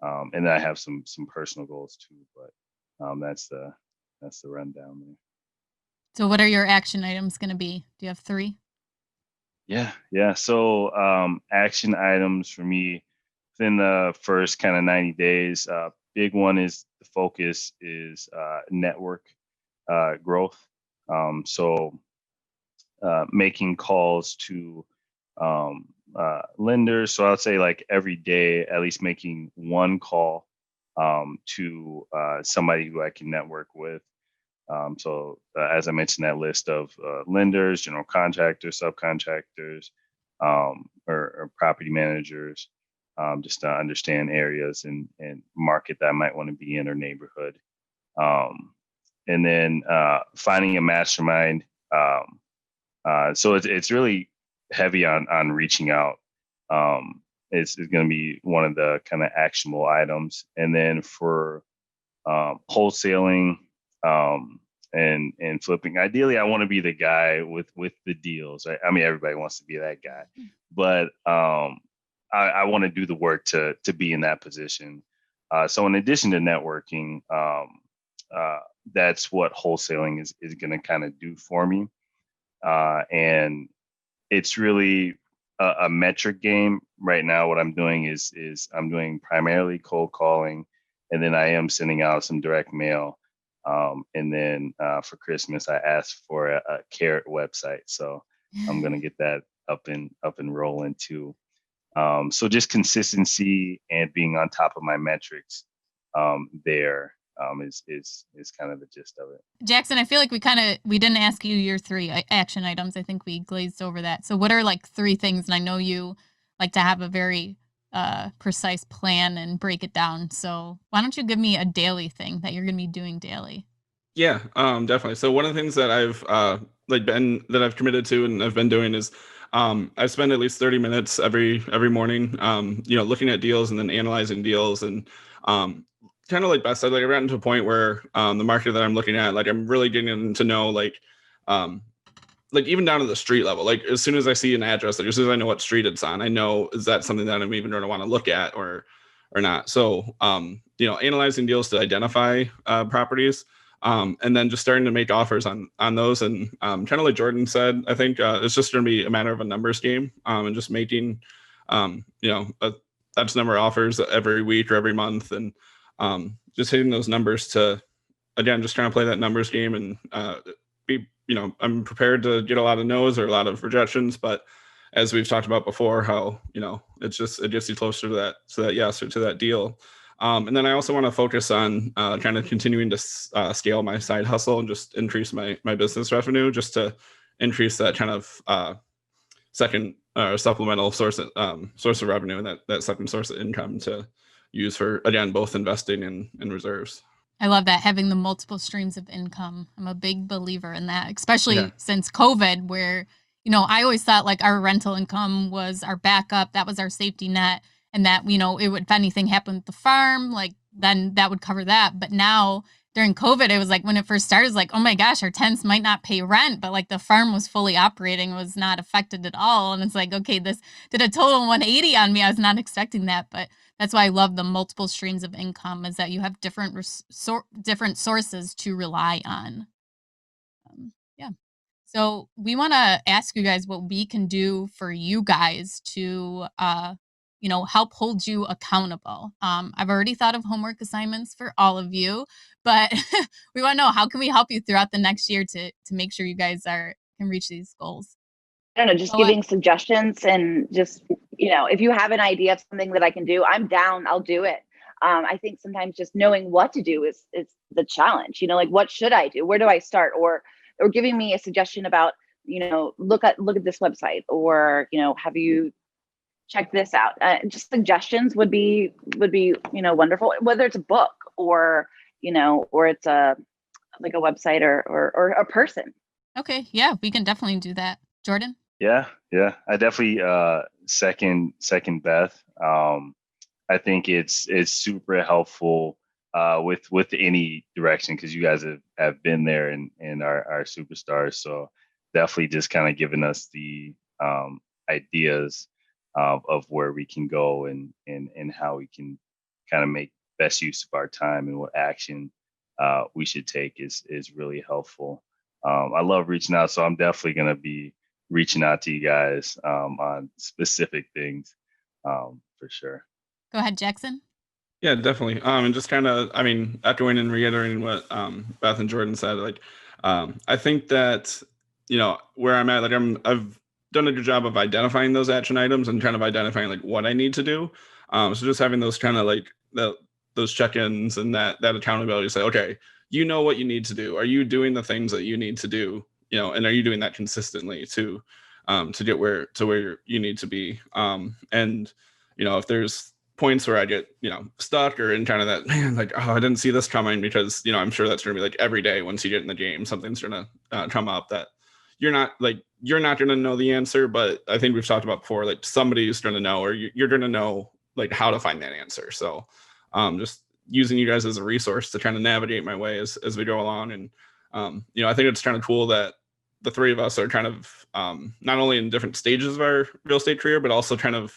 And then I have some personal goals too, but that's the rundown there. So what are your action items going to be? Do you have 3? Yeah. So action items for me within the first kind of 90 days, big one is the focus is network growth. So making calls to lenders. So I'll say like every day, at least making one call to somebody who I can network with. So as I mentioned, that list of lenders, general contractors, subcontractors, or property managers, just to understand areas and market that I might want to be in or neighborhood. And then finding a mastermind. So it's really heavy on reaching out. It's going to be one of the kind of actionable items. And then for wholesaling, and flipping. Ideally, I want to be the guy with the deals. Right? I mean, everybody wants to be that guy, but I want to do the work to be in that position. So in addition to networking, that's what wholesaling is going to kind of do for me. And it's really a metric game right now. What I'm doing is I'm doing primarily cold calling, and then I am sending out some direct mail. And then for Christmas, I asked for a Carrot website, so I'm gonna get that up and rolling too. So just consistency and being on top of my metrics there is kind of the gist of it. Jackson, I feel like we didn't ask you your 3 action items. I think we glazed over that. So what are like 3 things? And I know you like to have a very precise plan and break it down. So why don't you give me a daily thing that you're going to be doing daily? Yeah, definitely. So one of the things that I've committed to and I've been doing is I spend at least 30 minutes every morning, looking at deals and then analyzing deals and kind of like Beth said, like I've gotten to a point where the market that I'm looking at, like I'm really getting to know like even down to the street level, like as soon as I see an address, like as soon as I know what street it's on, I know, is that something that I'm even going to want to look at or not? So, analyzing deals to identify properties and then just starting to make offers on those. And kind of like Jordan said, I think it's just going to be a matter of a numbers game and just making, X number of offers every week or every month and just hitting those numbers to, again, just trying to play that numbers game and be, I'm prepared to get a lot of no's or a lot of rejections, but as we've talked about before, how, it gets you closer to that yes or to that deal. And then I also want to focus on kind of continuing to scale my side hustle and just increase my business revenue just to increase that kind of second supplemental source of revenue, and that second source of income to use for, again, both investing and reserves. I love that, having the multiple streams of income. I'm a big believer in that, especially since COVID, where, I always thought like our rental income was our backup. That was our safety net. And that, it would, if anything happened with the farm, like then that would cover that. But now during COVID, it was like, when it first started, it was like, oh my gosh, our tenants might not pay rent, but like the farm was fully operating, was not affected at all. And it's like, okay, this did a total 180 on me. I was not expecting that, but that's why I love the multiple streams of income, is that you have different sources to rely on. Yeah. So we want to ask you guys what we can do for you guys to, help hold you accountable. I've already thought of homework assignments for all of you, but we want to know, how can we help you throughout the next year to make sure you guys can reach these goals? I don't know, just giving suggestions, and just, if you have an idea of something that I can do, I'm down, I'll do it. I think sometimes just knowing what to do is the challenge, like, what should I do? Where do I start? Or giving me a suggestion about, look at this website, or, have you checked this out? Just suggestions would be, wonderful, whether it's a book or, or it's a website or a person. Okay. Yeah, we can definitely do that. Jordan? Yeah. I definitely second Beth. I think it's super helpful with any direction, because you guys have been there and are superstars. So definitely just kind of giving us the ideas of where we can go and how we can kind of make best use of our time, and what action we should take is really helpful. I love reaching out, so I'm definitely going to be reaching out to you guys on specific things for sure. Go ahead, Jackson. Yeah, definitely. And just kind of, echoing and reiterating what Beth and Jordan said, like, I think that, where I'm at, like, I've done a good job of identifying those action items and kind of identifying like what I need to do. So just having those kind of like those check-ins and that accountability to say, okay, what you need to do. Are you doing the things that you need to do? And are you doing that consistently to get where you need to be? And if there's points where I get stuck, or in kind of that, man, like, oh, I didn't see this coming, because I'm sure that's going to be like every day once you get in the game, something's going to come up that you're not going to know the answer, but I think we've talked about before, like somebody's going to know, or you're going to know like how to find that answer. So just using you guys as a resource to kind of navigate my way as we go along. And I think it's kind of cool that the three of us are kind of not only in different stages of our real estate career, but also kind of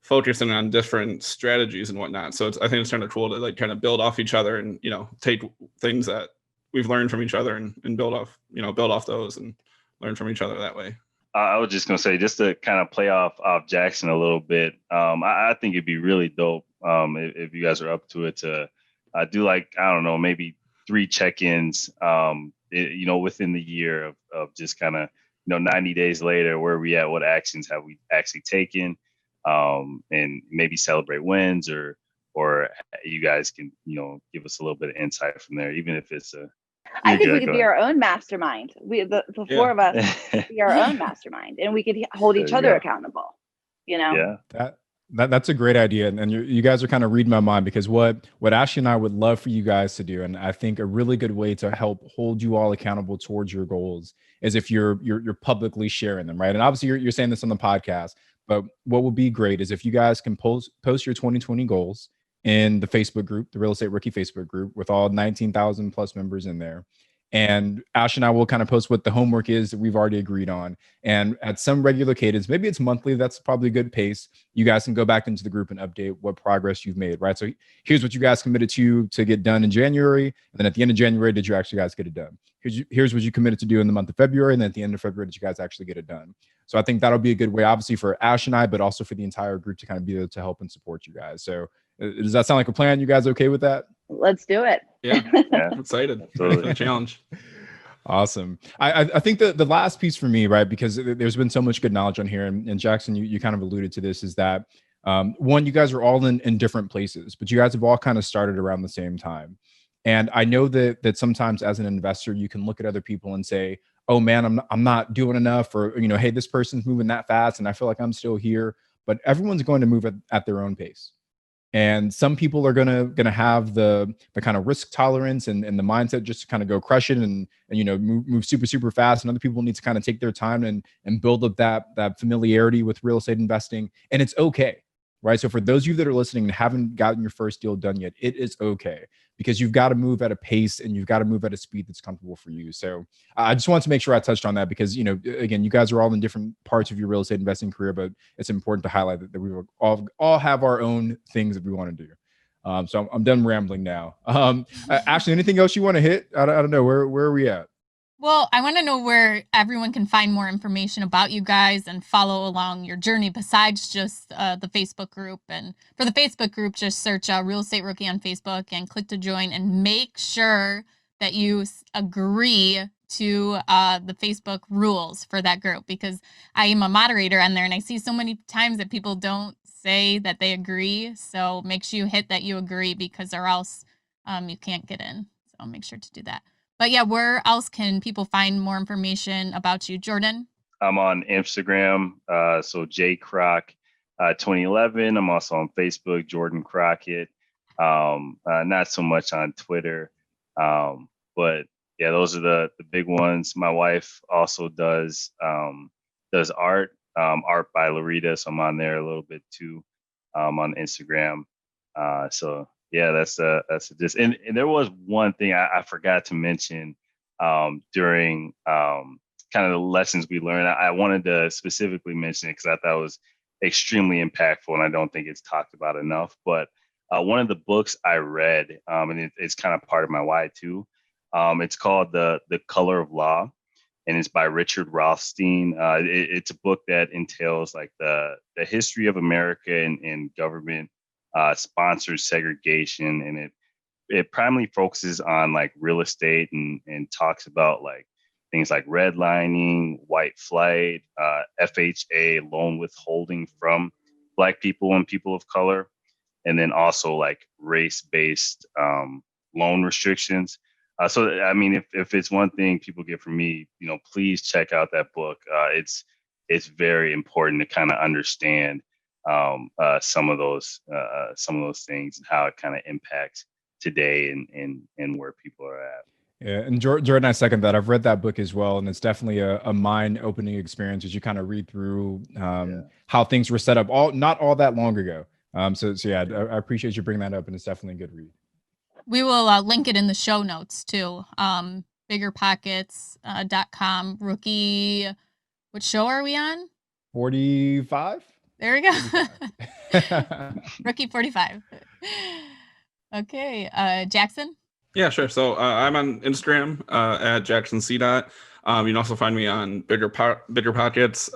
focusing on different strategies and whatnot. So I think it's kind of cool to like kind of build off each other, and take things that we've learned from each other and build off those and learn from each other that way. I was just going to say, just to kind of play off Jackson a little bit, I think it'd be really dope if you guys are up to it to do like, I don't know, maybe 3 check-ins, within the year of just kind of, 90 days later, where are we at, what actions have we actually taken, and maybe celebrate wins, or you guys can, give us a little bit of insight from there, even if it's I think we could be our own mastermind. The four of us be our own mastermind, and we could hold each other accountable. Yeah. That's a great idea, and you guys are kind of reading my mind, because what Ashley and I would love for you guys to do, and I think a really good way to help hold you all accountable towards your goals, is if you're publicly sharing them, right? And obviously you're saying this on the podcast, but what would be great is if you guys can post your 2020 goals in the Facebook group, the Real Estate Rookie Facebook group, with all 19,000 plus members in there. And Ash and I will kind of post what the homework is that we've already agreed on. And at some regular cadence, maybe it's monthly, that's probably a good pace, you guys can go back into the group and update what progress you've made, right? So here's what you guys committed to get done in January. And then at the end of January, did you actually guys get it done? Here's what you committed to do in the month of February. And then at the end of February, did you guys actually get it done? So I think that'll be a good way, obviously for Ash and I, but also for the entire group to kind of be able to help and support you guys. So does that sound like a plan? You guys okay with that? Let's do it. Yeah. I'm excited for the challenge. Awesome. I think the last piece for me, right, because there's been so much good knowledge on here, and Jackson, you kind of alluded to this, is that one, you guys are all in different places, but you guys have all kind of started around the same time. And I know that sometimes as an investor, you can look at other people and say, oh man, I'm not doing enough, or, you know, hey, this person's moving that fast and I feel like I'm still here. But everyone's going to move at their own pace. And some people are gonna have the kind of risk tolerance and the mindset just to kind of go crush it and you know move super fast. And other people need to kind of take their time and build up that familiarity with real estate investing. And it's okay, right? So for those of you that are listening and haven't gotten your first deal done yet, it is okay, because you've got to move at a pace and you've got to move at a speed that's comfortable for you. So I just wanted to make sure I touched on that, because, you know, again, you guys are all in different parts of your real estate investing career, but it's important to highlight that we all have our own things that we want to do. So I'm done rambling now. Ashley, anything else you want to hit? I don't know. Where are we at? Well, I want to know where everyone can find more information about you guys and follow along your journey besides just the Facebook group. And for the Facebook group, just search Real Estate Rookie on Facebook and click to join, and make sure that you agree to the Facebook rules for that group, because I am a moderator on there and I see so many times that people don't say that they agree. So make sure you hit that you agree, because or else you can't get in. So make sure to do that. But yeah, where else can people find more information about you, Jordan? I'm on Instagram, so jcrock 2011. I'm also on Facebook, Jordan Crockett. Not so much on Twitter, but yeah, those are the big ones. My wife also does art, art by Larita, so I'm on there a little bit too, on Instagram. So yeah, that's just, and there was one thing I forgot to mention during kind of the lessons we learned. I wanted to specifically mention it because I thought it was extremely impactful, and I don't think it's talked about enough. But one of the books I read, and it's kind of part of my why too. It's called The Color of Law, and it's by Richard Rothstein. It's a book that entails like the history of America and government sponsors segregation, and it primarily focuses on like real estate and talks about like things like redlining, white flight, FHA, loan withholding from Black people and people of color, and then also like race-based loan restrictions. So I mean, if it's one thing people get from me, you know, please check out that book. It's very important to kind of understand some of those things and how it kind of impacts today and where people are at. Yeah, and Jordan, I second that. I've read that book as well, and it's definitely a mind-opening experience as you kind of read through how things were set up not all that long ago. So yeah, I appreciate you bringing that up, and it's definitely a good read. We will link it in the show notes too. BiggerPockets.com. Rookie, what show are we on? 45. There we go. Rookie 45. Okay, Jackson? Yeah, sure. So I'm on Instagram at Jackson Seedott. You can also find me on BiggerPockets,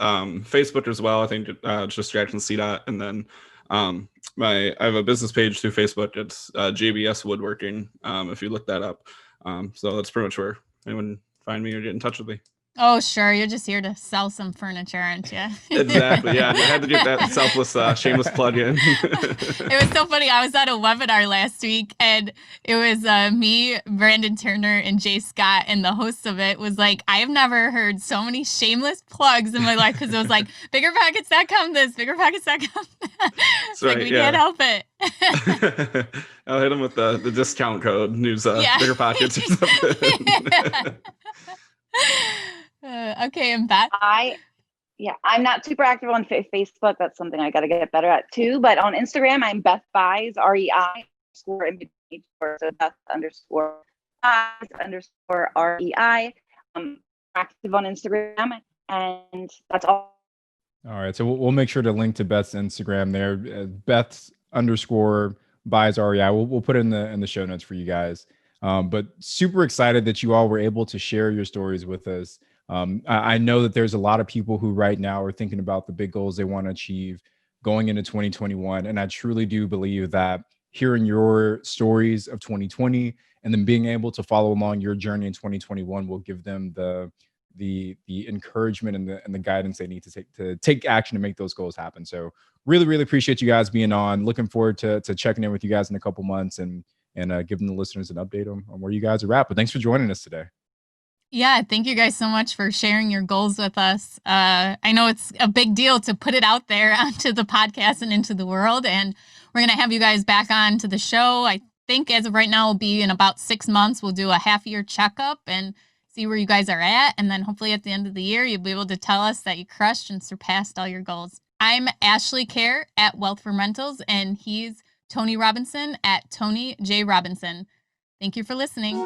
Facebook as well. I think it's just Jackson Seedott. And then I have a business page through Facebook. It's JBS Woodworking, if you look that up. So that's pretty much where anyone find me or get in touch with me. Oh, sure. You're just here to sell some furniture, aren't you? Exactly. Yeah, I had to get that shameless plug in. It was so funny. I was at a webinar last week, and it was me, Brandon Turner, and Jay Scott, and the host of it was like, I have never heard so many shameless plugs in my life, because it was like, BiggerPockets.com this, BiggerPockets.com that. It's right, like, we can't help it. I'll hit them with the discount code, BiggerPockets or something. Okay, and Beth? I'm not super active on Facebook. That's something I got to get better at too. But on Instagram, I'm Beth Buys, REI _ so Beth _ REI. I'm active on Instagram, and that's all. All right, so we'll make sure to link to Beth's Instagram there, Beth's _ buys REI. We'll put it in the show notes for you guys. But super excited that you all were able to share your stories with us. I know that there's a lot of people who right now are thinking about the big goals they want to achieve going into 2021. And I truly do believe that hearing your stories of 2020 and then being able to follow along your journey in 2021 will give them the encouragement and the guidance they need to take action to make those goals happen. So really appreciate you guys being on. Looking forward to checking in with you guys in a couple months and giving the listeners an update on where you guys are at. But thanks for joining us today. Yeah, thank you guys so much for sharing your goals with us. I know it's a big deal to put it out there onto the podcast and into the world, and we're going to have you guys back on to the show. I think as of right now, will be in about 6 months. We'll do a half-year checkup and see where you guys are at, and then hopefully at the end of the year, you'll be able to tell us that you crushed and surpassed all your goals. I'm Ashley Kerr at Wealth from Rentals, and he's Tony Robinson at Tony J. Robinson. Thank you for listening.